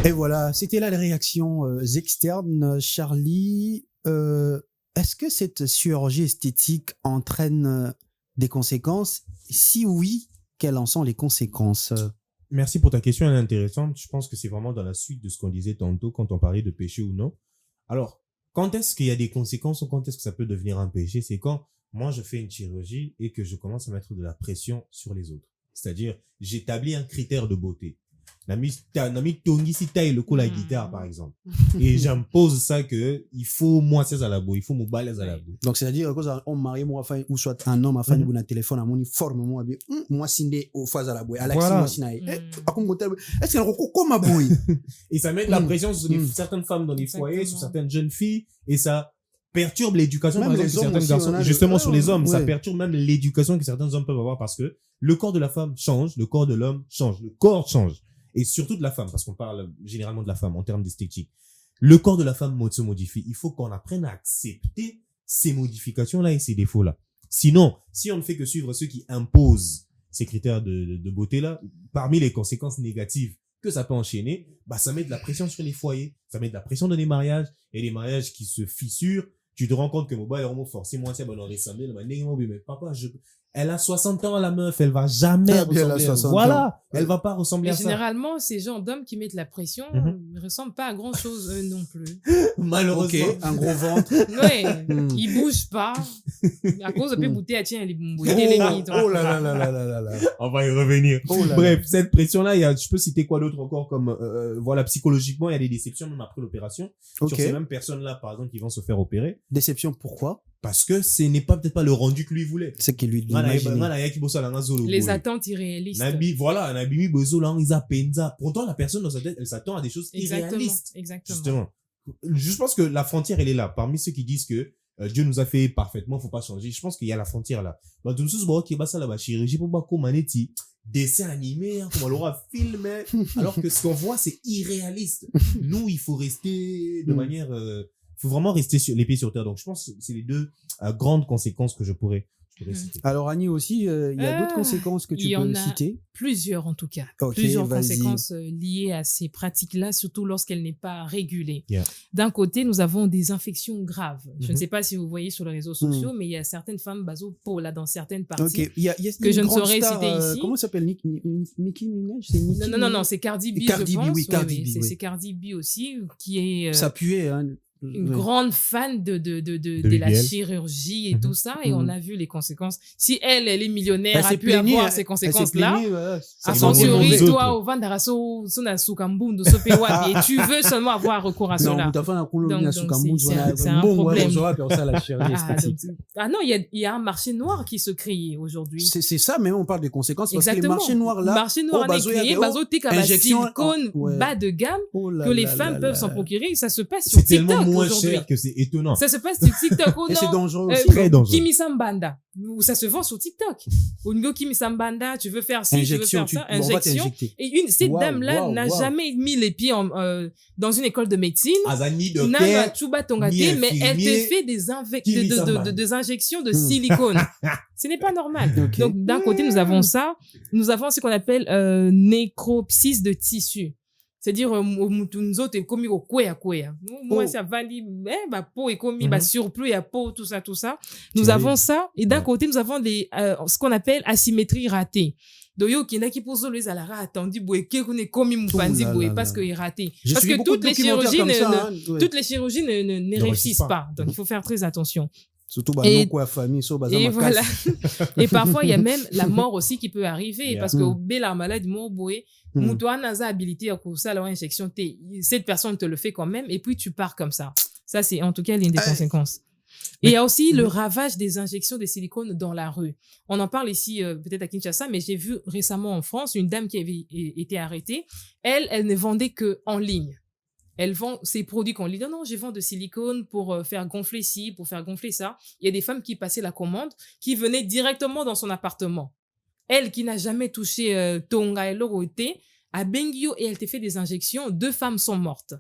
Et voilà, c'était là les réactions externes. Charlie, est-ce que cette chirurgie esthétique entraîne des conséquences? Si oui, quelles en sont les conséquences? Merci pour ta question, elle est intéressante. Je pense que c'est vraiment dans la suite de ce qu'on disait tantôt quand on parlait de péché ou non. Alors, quand est-ce qu'il y a des conséquences ou quand est-ce que ça peut devenir un péché? C'est quand moi je fais une chirurgie et que je commence à mettre de la pression sur les autres. C'est-à-dire, j'établis un critère de beauté. Nami Tongi si taille le coup la guitare par exemple et j'impose ça que il faut moi c'est à la boue, il faut me balayer à la boue. Donc c'est-à-dire que on marie moi enfin ou soit un homme afin de un téléphone à mon forme moi bien moi sindé au phase à la boue Alex moi sinaï est-ce qu'elle recoco ma boue et ça met de la pression sur certaines femmes dans les foyers, sur certaines jeunes filles et ça perturbe l'éducation par exemple, sur certains garçons justement sur les hommes, ça perturbe même l'éducation que certains hommes peuvent avoir parce que le corps de la femme change, le corps de l'homme change, le corps change. Et surtout de la femme, parce qu'on parle généralement de la femme en termes d'esthétique. Le corps de la femme se modifie. Il faut qu'on apprenne à accepter ces modifications-là et ces défauts-là. Sinon, si on ne fait que suivre ceux qui imposent ces critères de beauté-là, parmi les conséquences négatives que ça peut enchaîner, bah, ça met de la pression sur les foyers, ça met de la pression dans les mariages, et les mariages qui se fissurent, tu te rends compte que mon bail est vraiment forcé, moi, c'est bon, on ressemble, mais papa, elle a 60 ans, la meuf, elle va jamais ressembler. Voilà, elle va pas ressembler à ça. Généralement, ces genres d'hommes qui mettent la pression ne ressemblent pas à grand chose non plus. Malheureusement. Ok, un gros ventre. Ouais, ils bougent pas. À cause de bouteilles, tiens, les oh là là là là là là. On va y revenir. Bref, cette pression-là, je peux citer quoi d'autre encore comme, voilà, psychologiquement, il y a des déceptions même après l'opération. Sur ces mêmes personnes-là, par exemple, qui vont se faire opérer. Déception, pourquoi? Parce que ce n'est peut-être pas le rendu que lui voulait. C'est qu'il lui les attentes irréalistes. Voilà, pourtant la personne dans sa tête, elle s'attend à des choses irréalistes. Exactement. Justement. Je pense que la frontière, elle est là. Parmi ceux qui disent que Dieu nous a fait parfaitement, faut pas changer. Je pense qu'il y a la frontière là. Bah, tout ce qui est ça la chirurgie pour pas qu'on maneti dessin animé, comme on l'aura filmé, alors que ce qu'on voit, c'est irréaliste. Nous, il faut rester de manière, faut vraiment rester sur les pieds sur terre. Donc, je pense que c'est les deux grandes conséquences que je pourrais citer. Alors, Annie aussi, il y a d'autres conséquences que tu peux citer? Plusieurs, en tout cas. Plusieurs conséquences liées à ces pratiques-là, surtout lorsqu'elles n'est pas régulées. D'un côté, nous avons des infections graves. Je ne sais pas si vous voyez sur les réseaux sociaux, mais il y a certaines femmes baso là dans certaines parties que je ne saurais citer ici. Comment s'appelle Nicki Minaj? Non, c'est Cardi B, je pense. C'est Cardi B aussi, qui est... Ça puait, hein. Une grande fan de la chirurgie et tout ça, et on a vu les conséquences. Si elle est millionnaire, a pu avoir ces conséquences-là. Attention, toi, au Vandaraso, Sonasukambundu, Sopewa, et tu veux seulement avoir recours à cela. Donc, c'est un problème. Ah non, il y a un marché noir qui se crée aujourd'hui. C'est ça, mais on parle des conséquences, parce que les marchés noirs là, marché noir est créé, silicone bas de gamme, que les femmes peuvent s'en procurer, ça se passe sur TikTok. Moins cher que c'est étonnant. Ça se passe sur TikTok. Et c'est dangereux aussi. Très dangereux. Kimi Sambanda. Ça se vend sur TikTok. Au niveau Kimi Sambanda, tu veux faire ci, tu veux faire ça. Injection. Et cette dame-là n'a jamais mis les pieds dans une école de médecine. Mais elle te fait des injections de silicone. Ce n'est pas normal. Donc, d'un côté, nous avons ça. Nous avons ce qu'on appelle nécropsie de tissu. C'est-à-dire nous autres comme au kwea moi ça vali peau et comme surplus à peau tout ça nous avons ça et d'un côté nous avons ce qu'on appelle asymétrie ratée. Donc yo qui n'a qui pose les alara attendu boeke qu'on est comme mupanzi boé parce que est raté parce que toutes les chirurgies ne réussissent pas, donc il faut faire très attention. Surtout Et- quoi famille, so, Et voilà. Et parfois, il y a même la mort aussi qui peut arriver. Yeah. Parce que au la maladie, mon boy, toi, n'a habilité à ça, la injection, cette personne te le fait quand même, et puis tu pars comme ça. Ça, c'est en tout cas l'une des conséquences. Et il y a aussi le ravage des injections de silicone dans la rue. On en parle ici, peut-être à Kinshasa, mais j'ai vu récemment en France une dame qui avait été arrêtée. Elle ne vendait que en ligne. Elle vend ses produits qu'on lui dit, non, je vends de silicone pour faire gonfler ci, pour faire gonfler ça. Il y a des femmes qui passaient la commande, qui venaient directement dans son appartement. Elle, qui n'a jamais touché Tonga et Loroté, à Bengio, et elle t'a fait des injections. 2 femmes sont mortes.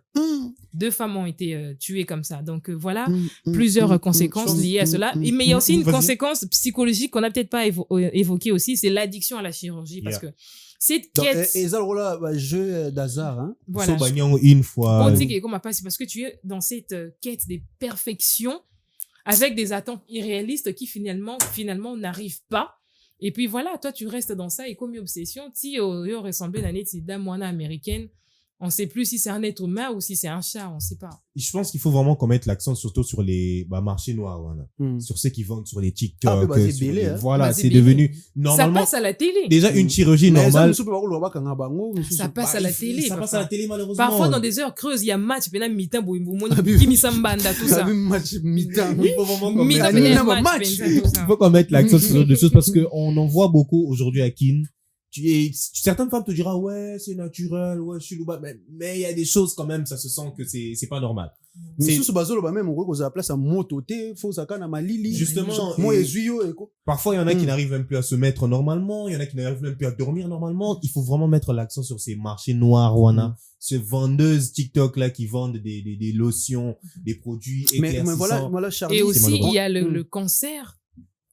2 femmes ont été tuées comme ça. Donc voilà, plusieurs conséquences liées à cela. Mais il y a aussi une conséquence psychologique qu'on n'a peut-être pas évoquée aussi, c'est l'addiction à la chirurgie. Parce que cette quête... Et ça, là, jeu d'hasard, hein. Voilà. Une fois. On dit que comme c'est parce que tu es dans cette quête des perfections avec des attentes irréalistes qui finalement n'arrivent pas. Et puis voilà, toi, tu restes dans ça et comme une obsession, si il ressemble à une dame américaine, on ne sait plus si c'est un être humain ou si c'est un chat, on ne sait pas. Je pense qu'il faut vraiment qu'on mette l'accent surtout sur les marchés noirs, voilà. Sur ceux qui vendent sur les TikTok. Ah, mais sur les- hein. Voilà, C'est c'est belé. devenu normalement. Ça passe à la télé. Déjà une chirurgie normale. Ça passe à la télé. Ça passe à la télé malheureusement. Parfois, dans des heures creuses, il y a match, puis là, mi-temps, Kimi-Sambanda, tout ça. Il faut vraiment qu'on Mi-temps, mette- puis il y a un match. match, puis tout ça. Il faut qu'on mette l'accent sur des choses parce que on en voit beaucoup aujourd'hui à Kin. Certaines femmes te diront ouais c'est naturel, ouais je suis louba, mais il y a des choses quand même, ça se sent que c'est pas normal. Mais sous ce bazolo, même, on voit qu'on place à mototé, faut ça quand ma lili. Justement, Moi, et et Zuyo, et quoi. parfois il y en a qui n'arrivent même plus à se mettre normalement, il y en a qui n'arrivent même plus à dormir normalement. Il faut vraiment mettre l'accent sur ces marchés noirs, Wana, ces vendeuses TikTok là qui vendent des lotions, des produits Mais éclaircissants. voilà, Charlie. Et aussi, malheureux. il y a le cancer.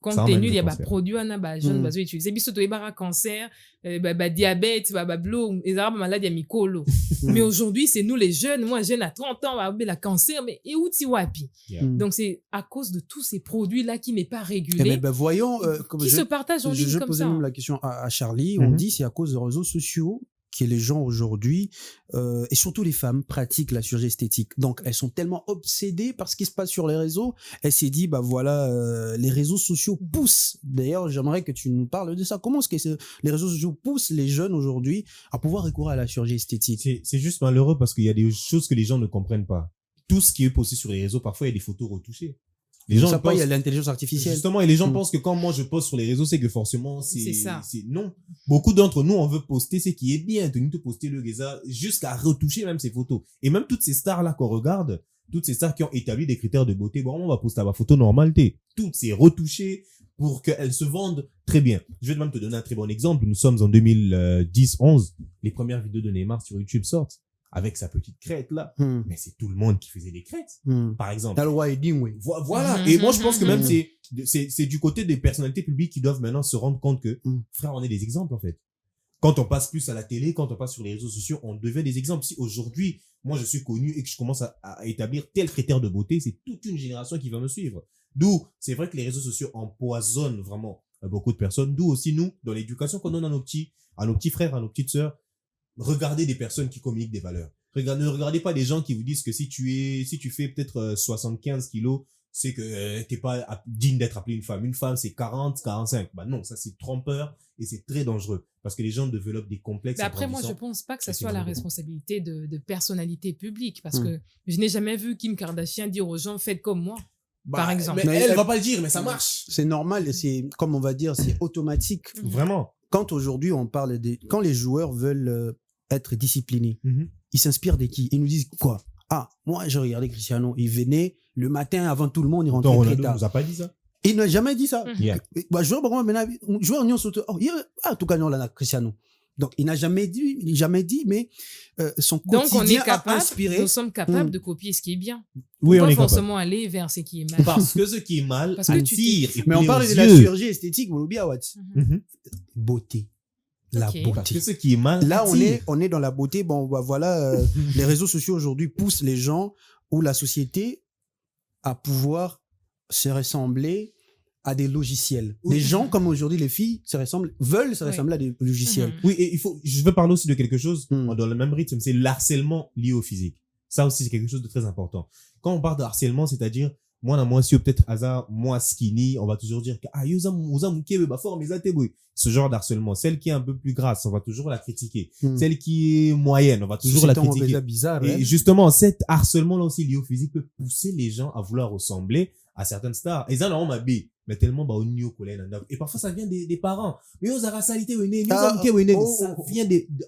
Ça Compte emmène tenu, le il y a cancer. produit à jeune bazo utiliser biso to ebara cancer, diabète, blo, les arabes malades ya mikolo. Mais aujourd'hui, c'est nous les jeunes, moi jeune à 30 ans, la cancer, mais et où ti wapi? Donc c'est à cause de tous ces produits là qui n'est pas régulé, Voyons, comme qui se partagent en ligne je comme posais ça. même la question à Charlie. On dit c'est à cause des réseaux sociaux que les gens aujourd'hui, et surtout les femmes, pratiquent la chirurgie esthétique. Donc, elles sont tellement obsédées par ce qui se passe sur les réseaux. Elle s'est dit, bah voilà, les réseaux sociaux poussent. D'ailleurs, j'aimerais que tu nous parles de ça. Comment est-ce que les réseaux sociaux poussent les jeunes aujourd'hui à pouvoir recourir à la chirurgie esthétique? C'est juste malheureux parce qu'il y a des choses que les gens ne comprennent pas. Tout ce qui est posté sur les réseaux, parfois il y a des photos retouchées. Les gens ça pensent, il y a l'intelligence artificielle. justement, et les gens pensent que quand moi je poste sur les réseaux, c'est que forcément C'est ça. non. Beaucoup d'entre nous, on veut poster ce qui est bien, tenu de poster le réseau, jusqu'à retoucher même ces photos. Et même toutes ces stars là qu'on regarde, toutes ces stars qui ont établi des critères de beauté, bon, on va poster à ma photo normalité. Toutes c'est retouché pour qu'elles se vendent très bien. Je vais même te donner un très bon exemple. Nous sommes en 2010-11, les premières vidéos de Neymar sur YouTube sortent avec sa petite crête là. Mais c'est tout le monde qui faisait des crêtes, par exemple. Voilà. Et moi, je pense que même c'est du côté des personnalités publiques qui doivent maintenant se rendre compte que, frère, on est des exemples, en fait. Quand on passe plus à la télé, quand on passe sur les réseaux sociaux, on devient des exemples. Si aujourd'hui, moi, je suis connu et que je commence à établir tel critère de beauté, c'est toute une génération qui va me suivre. D'où, c'est vrai que les réseaux sociaux empoisonnent vraiment beaucoup de personnes. D'où aussi, nous, dans l'éducation qu'on donne à nos petits frères, à nos petites sœurs, regardez des personnes qui communiquent des valeurs. Ne regardez pas des gens qui vous disent que si tu fais peut-être 75 kilos, c'est que t'es pas digne d'être appelé une femme. Une femme, c'est 40, 45. Bah non, ça c'est trompeur et c'est très dangereux parce que les gens développent des complexes. Mais après, moi, je pense pas que ça soit la responsabilité de personnalités publiques parce que je n'ai jamais vu Kim Kardashian dire aux gens faites comme moi, par exemple. Mais elle va pas le dire, mais ça marche. C'est normal, c'est comme on va dire, c'est automatique. Vraiment. Quand aujourd'hui on parle quand les joueurs veulent être disciplinés, ils s'inspirent de qui? Ils nous disent quoi? Ah, moi j'ai regardé Cristiano, il venait le matin avant tout le monde, il rentrait très Ronaldo tard. nous a pas dit ça. Il n'a jamais dit ça. Yeah. Joueur Union Soto, en tout cas non là Cristiano. Donc il n'a jamais dit, mais son Donc on est quotidien a capable, inspiré. nous sommes capables de copier ce qui est bien. Oui, on Pas est forcément aller vers ce qui est mal. Parce que ce qui est mal Parce que tu attire. et Mais on plaît parle aux de la yeux. chirurgie esthétique, vous l'oubliez, Watts. Beauté. La Ok. beauté. Parce que ce qui est mal Là, attire. on est dans la beauté. Bon, bah, voilà, les réseaux sociaux aujourd'hui poussent les gens ou la société à pouvoir se ressembler à des logiciels. Oui. Les gens, comme aujourd'hui les filles, veulent se ressembler à des logiciels. Oui, et je veux parler aussi de quelque chose Mm. dans le même rythme, c'est l'harcèlement lié au physique. Ça aussi, c'est quelque chose de très important. Quand on parle de harcèlement, c'est-à-dire, moi, moi, si peut-être hasard, moi, skinny, on va toujours dire que, ah, yosa mouké, bah, fort, mais ce genre d'harcèlement. Celle qui est un peu plus grasse, on va toujours la critiquer. Celle qui est moyenne, on va toujours la critiquer. Bizarre, et justement, cet harcèlement-là aussi lié au physique peut pousser les gens à vouloir ressembler à certaines stars. Et ça, on m'a dit, mais tellement, bah, on y et parfois, ça vient des parents. Mais ça vient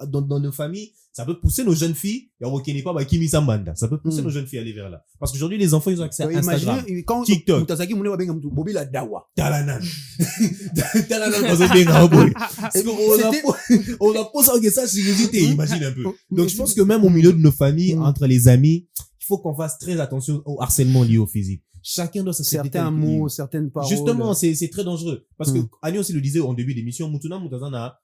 dans nos familles. Ça peut pousser nos jeunes filles, et on reconnaît pas, bah, Kimi Sambanda. Ça peut pousser nos jeunes filles à aller vers là. Parce qu'aujourd'hui, les enfants, ils ont accès à Instagram, TikTok. Talanan. On a posé ça sur imagine un peu. Donc, je pense que même au milieu de nos familles, entre les amis, il faut qu'on fasse très attention au harcèlement lié au physique. Chacun doit s'accepter. Certains mots, certaines paroles. Justement, c'est très dangereux. Parce que, Annie aussi le disait en début d'émission, Mutuna Mutazana,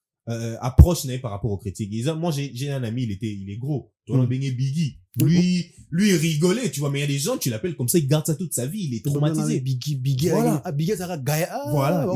approche par rapport aux critiques. Moi, j'ai un ami, il est gros. Biggie. Lui, il rigolait, tu vois, mais il y a des gens, tu l'appelles comme ça, il garde ça toute sa vie, il est traumatisé. Biggie, voilà. Voilà.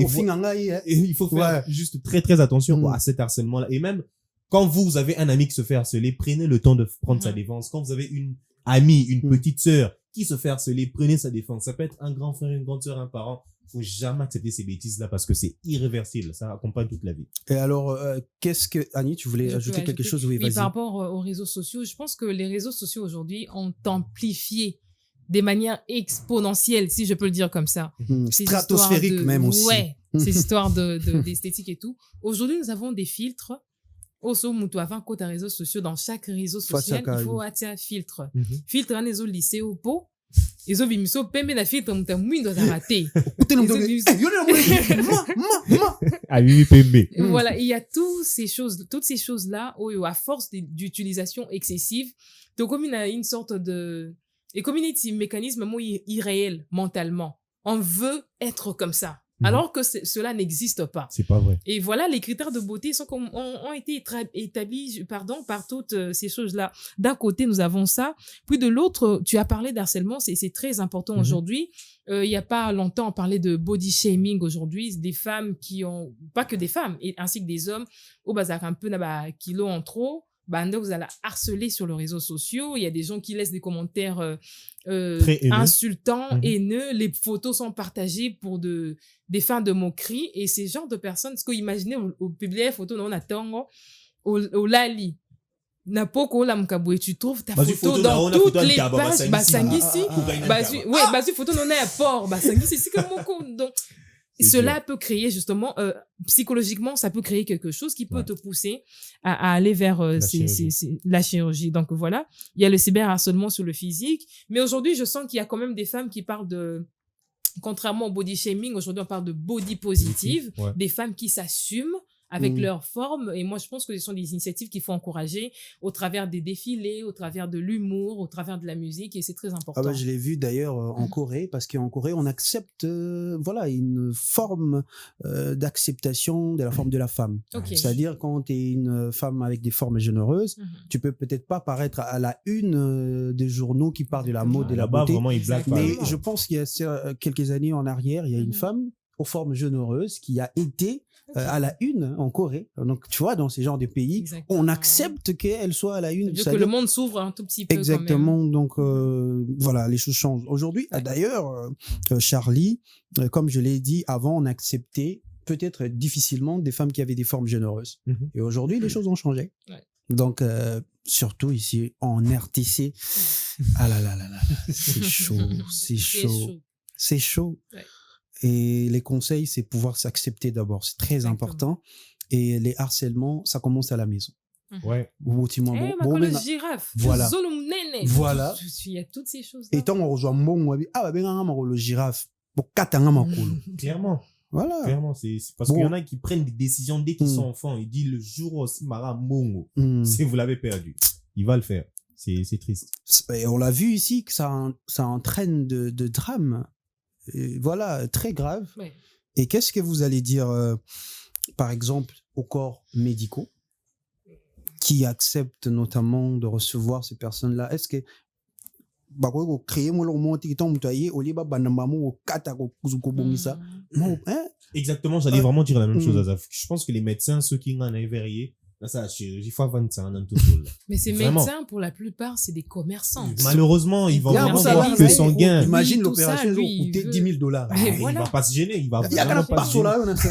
Il faut faire juste très, très attention à cet harcèlement-là. Et même, quand vous avez un ami qui se fait harceler, prenez le temps de prendre sa défense. Quand vous avez une amie, une petite sœur qui se fait harceler, prenez sa défense. Ça peut être un grand frère, une grande sœur, un parent. Faut jamais accepter ces bêtises-là parce que c'est irréversible. Ça accompagne toute la vie. Et alors, qu'est-ce que, Annie, tu voulais ajouter quelque chose? Oui, vas-y. Par rapport aux réseaux sociaux, je pense que les réseaux sociaux aujourd'hui ont amplifié des manières exponentielles, si je peux le dire comme ça. Stratosphérique même aussi. Ouais, ces histoires d'esthétique et tout. Aujourd'hui, nous avons des filtres. Avant côté réseaux sociaux, dans chaque réseau social, il faut avoir un filtre. Filtre dans les lycées au pot. Ils ont vu miso pembe na filtre muta mwindo za raté. Ah oui, pembe. Voilà, il y a toutes ces choses là où à force d'utilisation excessive, donc comme il y a une sorte de et comme il y a un mécanisme irréel mentalement. On veut être comme ça. Alors que cela n'existe pas. C'est pas vrai. Et voilà, les critères de beauté ont été établis, par toutes ces choses-là. D'un côté, nous avons ça. Puis de l'autre, tu as parlé d'harcèlement, c'est très important aujourd'hui. Il y a pas longtemps, on parlait de body shaming aujourd'hui. Des femmes qui ont, pas que des femmes, ainsi que des hommes, au bazar un peu, kilos en trop. Vous allez harceler sur les réseaux sociaux. Il y a des gens qui laissent des commentaires insultants, haineux. Les photos sont partagées pour des fins de moquerie. Et ces genres de personnes, ce que vous imaginez au publier photo, on attend au lali. Napoko la mkabwe, tu trouves ta photo dans toutes les pages. Basangisi. Ouais, photo non est à port. Basangisi, c'est comme moko. Donc, cela peut créer justement, psychologiquement, ça peut créer quelque chose qui peut te pousser à aller vers la chirurgie. Donc voilà, il y a le cyberharcèlement sur le physique. Mais aujourd'hui, je sens qu'il y a quand même des femmes qui parlent contrairement au body shaming, aujourd'hui on parle de body positive, des femmes qui s'assument avec leur forme. Et moi, je pense que ce sont des initiatives qu'il faut encourager au travers des défilés, au travers de l'humour, au travers de la musique. Et c'est très important. Je l'ai vu d'ailleurs en Corée, parce qu'en Corée, on accepte une forme d'acceptation de la forme de la femme. C'est-à-dire quand tu es une femme avec des formes généreuses, tu peux peut-être pas paraître à la une des journaux qui parlent de la mode et de la beauté. Vraiment, ils blaguent. Mais je pense qu'il y a quelques années en arrière, il y a une femme aux formes généreuses qui a été à la une en Corée. Donc, tu vois, dans ces genres de pays, on accepte qu'elle soit à la une. Que le monde s'ouvre un tout petit peu. Exactement. Donc, voilà, les choses changent. Aujourd'hui, d'ailleurs, Charlie, comme je l'ai dit avant, on acceptait peut-être difficilement des femmes qui avaient des formes généreuses. Et aujourd'hui, les choses ont changé. Donc, surtout ici en RTC. Ah là là là là, c'est chaud, c'est chaud. C'est chaud. Et les conseils, c'est pouvoir s'accepter d'abord. C'est très important. Et les harcèlements, ça commence à la maison. Ouais. Girafe. Voilà. Voilà. Il y a toutes ces choses. Et tant on rejoint le girafe. Clairement. Voilà. Clairement, c'est parce qu'il y en a qui prennent des décisions dès qu'ils sont enfants. Ils disent le jour aussi, Mara Mongo, si vous l'avez perdu, il va le faire. C'est triste. Et on l'a vu ici que ça entraîne de drames. Voilà, très grave. Et qu'est-ce que vous allez dire, par exemple, aux corps médicaux qui acceptent notamment de recevoir ces personnes-là? Est-ce que exactement, j'allais vraiment dire la même chose, Azaf. Je pense que les médecins, ceux qui en avaient verrié, Là, ça, la chirurgie, il faut vendre ça en tout seul. Mais ces Vraiment. médecins, pour la plupart, c'est des commerçants. Malheureusement, ils vont Il y a un vraiment salaire, voir que ouais. son gain. Imagine Oui, tout l'opération, ça, ils lui, ont coûté il veut. 10 000 $. Mais Il voilà. va pas se gêner. Il va Il y a vraiment qu'un pas se gêner. passo là, on a ça.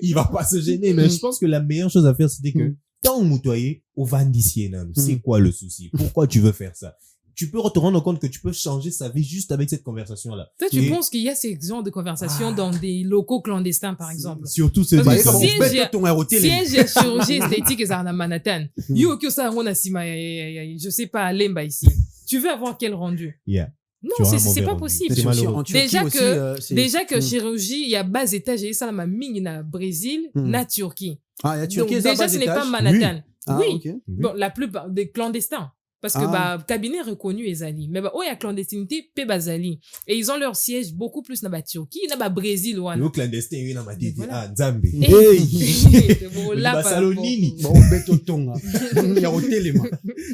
Il va pas se gêner. Mais je pense que la meilleure chose à faire, c'était que tant on moutoyer, au vandissier, c'est quoi le souci? Pourquoi tu veux faire ça? Tu peux te rendre compte que tu peux changer sa vie juste avec cette conversation-là. Toi, tu Et penses qu'il y a ces genres de conversations dans des locaux clandestins, par exemple? surtout ce Parce que Bah, si on j'ai- pète ton air au Si télé. j'ai chirurgie esthétique et ça en a Manhattan, yo, que ça, on a si je sais pas, à Lemba ici. Tu veux avoir quel rendu? Yeah. Non, Tu auras un c'est mauvais pas rendu. possible. C'est Mais aussi, malheureux. en Turquie Déjà aussi, que, déjà que Mm. chirurgie, il y a bas étage, et ça, ma mine, na Brésil, Mm. na Turquie. Ah, il y a Donc, Turquie, ça déjà, bas ce n'est pas étage. Manhattan. Ah, Oui. ok. Bon, la plupart des clandestins. Parce que, Ah. cabinet reconnu, Ezali. Mais, il y a clandestinité, pe bazali. Et ils ont leur siège beaucoup plus dans la Turquie, dans le Brésil, ouana. Le clandestin, il m'a dit, Voilà. ah, Nzambe. Hey. Hey! Bon, Le là, par Salonini. Bon, bête au tonga. Il y a au télé, moi.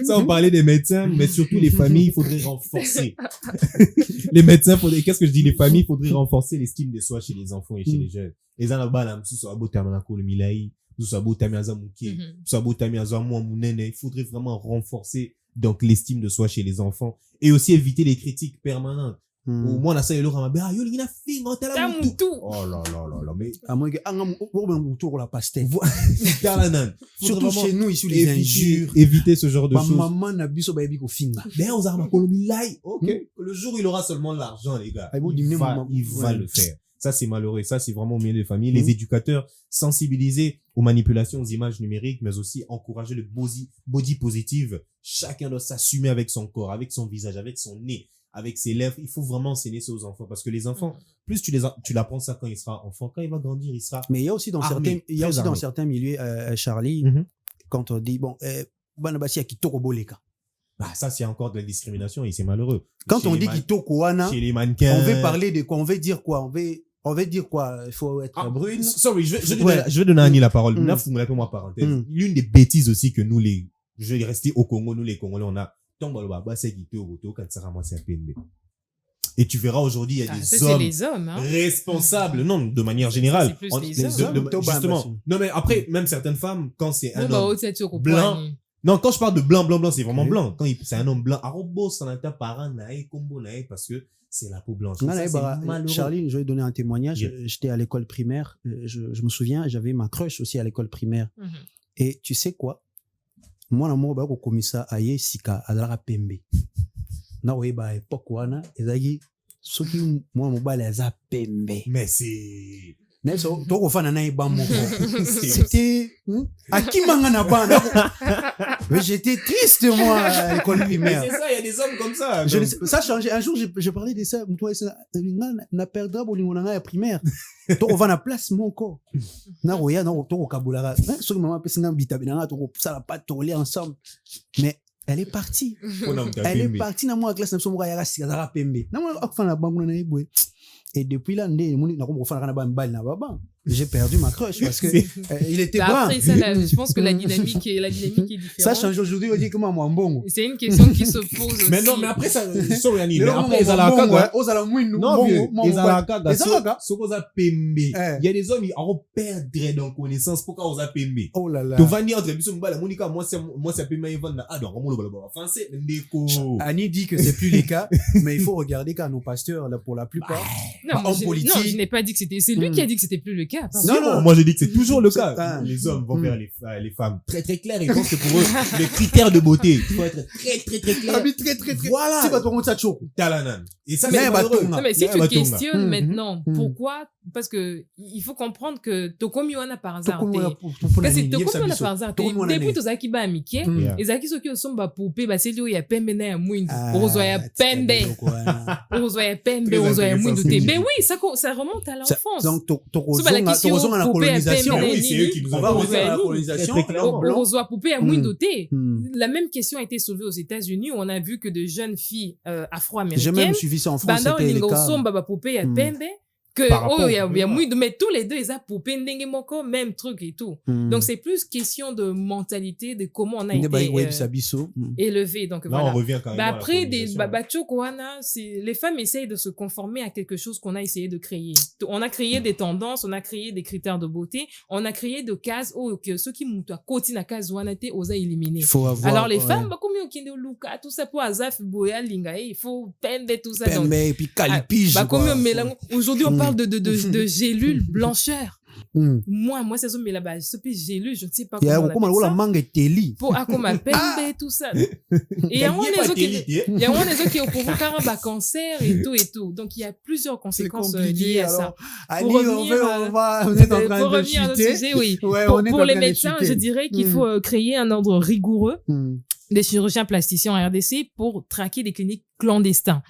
Ça, on parlait des médecins, mais surtout les familles, il faudrait renforcer. Les médecins, qu'est-ce que je dis? Les familles, il faudrait renforcer l'estime de soi chez les enfants et chez les jeunes. Les anabala, le milai, il faudrait vraiment renforcer donc l'estime de soi chez les enfants et aussi éviter les critiques permanentes. Au moins, on a ça, il y a T'as mon tout. oh là là là là, mais À moins que, autour la pastèque. Surtout Surtout chez nous, ici, les injures. éviter ce genre de Ma choses. maman n'a bu so baby ko finga. Mais aux armes ok. Le jour où il aura seulement l'argent, les gars, Ah, bon, il diminuer va, mon- il va ouais. le faire. Ça, c'est malheureux. Ça, c'est vraiment au milieu des familles. Les éducateurs sensibilisés aux manipulations, aux images numériques, mais aussi encourager le body positive. Chacun doit s'assumer avec son corps, avec son visage, avec son nez, avec ses lèvres. Il faut vraiment enseigner ça aux enfants parce que les enfants, plus tu l'apprends ça quand il sera enfant, quand il va grandir, il sera Mais il y a aussi dans armé, certains, il y a très aussi dans armé. certains milieux, Charlie, quand on dit, bon, banabasi a kitoko boleka. Ah, ça, c'est encore de la discrimination et c'est malheureux. Quand Chez on les dit man- kitoko wana, chez les mannequins. on veut parler de quoi? On veut dire quoi? On veut dire quoi? Il faut être Ah, brune. Sorry, je vais Ouais. donner à Annie la parole. Mm. Là, vous me l'appelez moi parenthèse. Mm. L'une des bêtises aussi que nous, je vais rester au Congo, nous les Congolais, on a et tu verras aujourd'hui, il y a Ah, des ça, c'est hommes les hommes, hein. responsables. Non, de manière générale. C'est plus les hommes. Justement. Non, mais après, même certaines femmes, quand c'est un Bon, homme c'est sûr qu'au blanc, point, non, quand je parle de blanc, c'est vraiment Oui. blanc. Quand c'est un homme blanc, arobo, ça n'a pas parent, naï, combo, naï, parce que c'est la peau blanche. Non, Ça, non, c'est bah, malheureux. Charlie, je vais donner un témoignage. Yeah. J'étais à l'école primaire. Je me souviens, j'avais ma crush aussi à l'école primaire. Mhm. Et tu sais quoi? Moi, na mo ba ko komisa aye sika azalaka pembe. Na oyeba époque wana ezaki soki moi mobali aza pembe. Mais c'est, Neso to ko fana na yeba moko. C'était akimanga na bana. Mais j'étais triste moi à l'école mais primaire. c'est ça, il y a des hommes comme ça. Je ne Donc, sais- ça a changé. Un jour, je parlais de ça. Toi, na perdra bolingo na ngai primaire. To ko vana place moko. Na roya na to ko kabulaka. Ce que maman pesi na bitabe na to ko ça la pas tourner ensemble. Mais elle est partie. on a un Elle est pembe. partie na moi classe na so mo ya kasi za pembe. Na moi akfana bangu na ibwe. Et depuis là, na ko fana na ba mbali na baba. J'ai perdu ma crush parce que il était brun. Après ça, je pense que la dynamique est différente. Ça change aujourd'hui, on dit comment moi mbongo. C'est une question qui se pose aussi. Mais non, mais après ça, sorry Annie, mais Lelo après, ils mo ont la mbongo, caga. ozala mwindu Non, vieux, mbongo, ils ont la caga. Ezalaka. Ce qu'on a pembe. Il y a des hommes, ils ont perdu dans connaissance. Pourquoi on a pembe? Oh là là. Tu vas dire entre bisous mbala monika moi c'est pembe Ivan ah donc on le bala français ndeko. Annie dit que c'est plus les cas, mais il faut regarder qu'à nos pasteurs, là, pour la plupart. Non, Homme politique. non, je n'ai pas dit que c'était. C'est lui qui a dit que c'était plus le cas. pas Non, moi. non. Moi j'ai dit que c'est toujours le C'est- cas. ah. Les hommes vont Mm. vers les femmes très très claires. Ils pensent que pour eux les critères de beauté, il faut être très très très clair. Très, très, très. Voilà. C'est pas ton ça choque. Talanan. Et ça Mais c'est bah, malheureux. ton- Non, mais si Yeah, tu bah, Tonga. questionnes Mhm. maintenant, Mhm. pourquoi? Parce que il faut comprendre que Tokomi wana par hasard. Tokomi wana t'es- pour Kasi nani, Tokomi yebisa wana biso. par hasard. Tokomi wana Depuis nani. tozalaki ba amike, Mm. Yeah. ezalaki soki osomba poupée baseli oyo ya pembe na ya mwindu Ah, ozwa ya pembe biloko wana. ozwa ya pembe Très ozwa ya intéressant, mwindu ce te que mais tu oui ça remonte à Ça- l'enfance. Donc, balakisi yo Torozonga na poupée ya colonisation. pembe Oui, c'est eux qui nous On ont va Ozwa revenir à ya la nini? colonisation. Très, très clairement. Blanc. ozwa poupée ya mwindu te. Hmm. La même question a été soulevée aux États-Unis où on a vu que de jeunes filles J'ai même afro-américaines suivi ça en France. banda C'était le olinga cas. osomba bapoupée ya Mm. pembe par rapport. il y a moins de, mais tous les deux, ils ont pour pendenge moko, même truc et tout. Donc, c'est plus question de mentalité, de comment on a été élevé. Donc, là, voilà. on revient quand même à la après, colonisation. les femmes essayent de se conformer à quelque chose qu'on a essayé de créer. On a créé des tendances, on a créé des critères de beauté, on a créé des cases, que ceux qui montent à côté na case wanate osa éliminer. Alors, les femmes, comme ils ont look, tout ça pour Azaf, Boya, Linga, il faut peindre tout ça. Et puis calipige. Aujourd'hui, on parle de gélules blancheur. Moi, c'est ça, mais là-bas, ce petit gélule, je ne sais pas comment on appelle ça. Pour comment peindre tout ça. Et il y a des autres qui ont provoqué un cancer et tout. Donc, il y a plusieurs conséquences liées à ça. Pour revenir à notre sujet, oui. Pour les médecins, je dirais qu'il faut créer un ordre rigoureux des chirurgiens plasticiens en RDC pour traquer des cliniques clandestins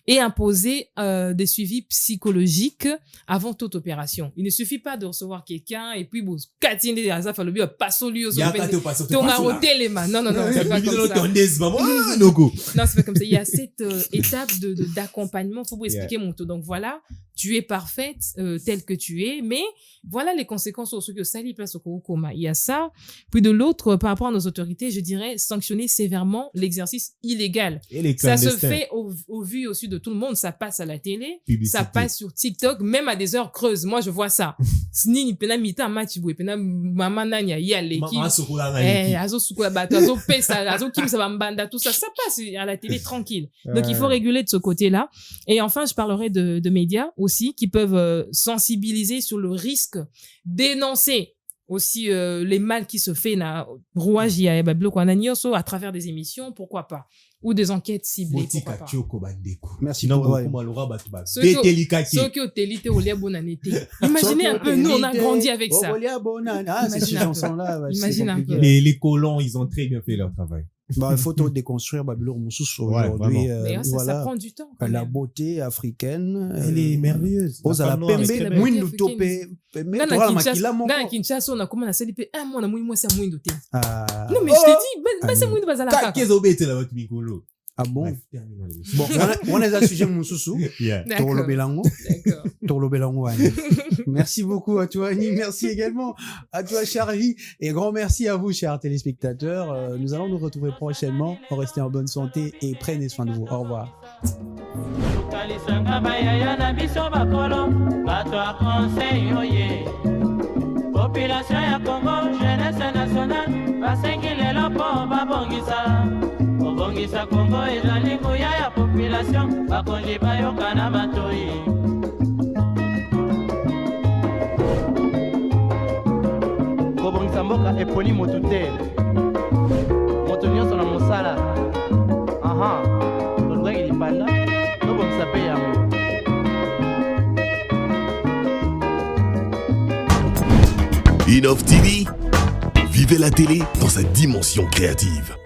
et imposer des suivis psychologiques avant toute opération. Il ne suffit pas de recevoir quelqu'un et puis bon, katine azaf alobi passons-lui aux autres. Ton arrêté les mains. Non, c'est pas comme ça. Non, c'est pas comme ça. Il y a cette étape d'accompagnement. Faut vous expliquer mon taux. Donc voilà, tu es parfaite telle que tu es, mais voilà les conséquences sur ce que ça lui place au coma. Il y a ça. Puis de l'autre, par rapport à nos autorités, je dirais sanctionner sévèrement l'exercice illégal. Ça se fait au vu aussi de tout le monde. Ça passe à la télé, ça passe sur TikTok, même à des heures creuses. Moi, je vois ça. Snini pena mita match boy pena mama nanya yale ki azo sukula bato azo pesa azo kim ça va mbanda tout ça passe à la télé tranquille. Donc il faut réguler de ce côté-là. Et enfin, je parlerai de médias aussi qui peuvent sensibiliser sur le risque, dénoncer aussi les mal qui se fait na rouage ya bloc à travers des émissions, pourquoi pas, ou des enquêtes ciblées, pourquoi pas. Merci pour imaginez un peu, nous on a grandi avec ça. Imagine un peu. Les colons, ils ont très bien fait leur travail. Il faut tout déconstruire Babylone Moussous aujourd'hui. Ça prend du temps. La beauté africaine, elle est merveilleuse. Kinshasa, on a commencé à s'allier. Moi, on a moins ça moins de thé. Non, mais je t'ai dit, c'est moins de bazar là. Ah bon? Bon, on est à ce sujet Moussou. Tolo Belango. Merci beaucoup à toi, Annie. Merci également à toi, Charlie. Et grand merci à vous, chers téléspectateurs. Nous allons nous retrouver prochainement. Restez en bonne santé et prenez soin de vous. Au revoir. Population ya Congo, jeunesse nationale, basengilelo po babongisa. Obongisa Congo ezali nguya ya population, bakonzi bayoka na matoi. Kobongisa mboka eponi motu te. Moto nyonso na mosala. Tolukaki lipanda, tobongisa pe yango. Innov TV, vivez la télé dans sa dimension créative.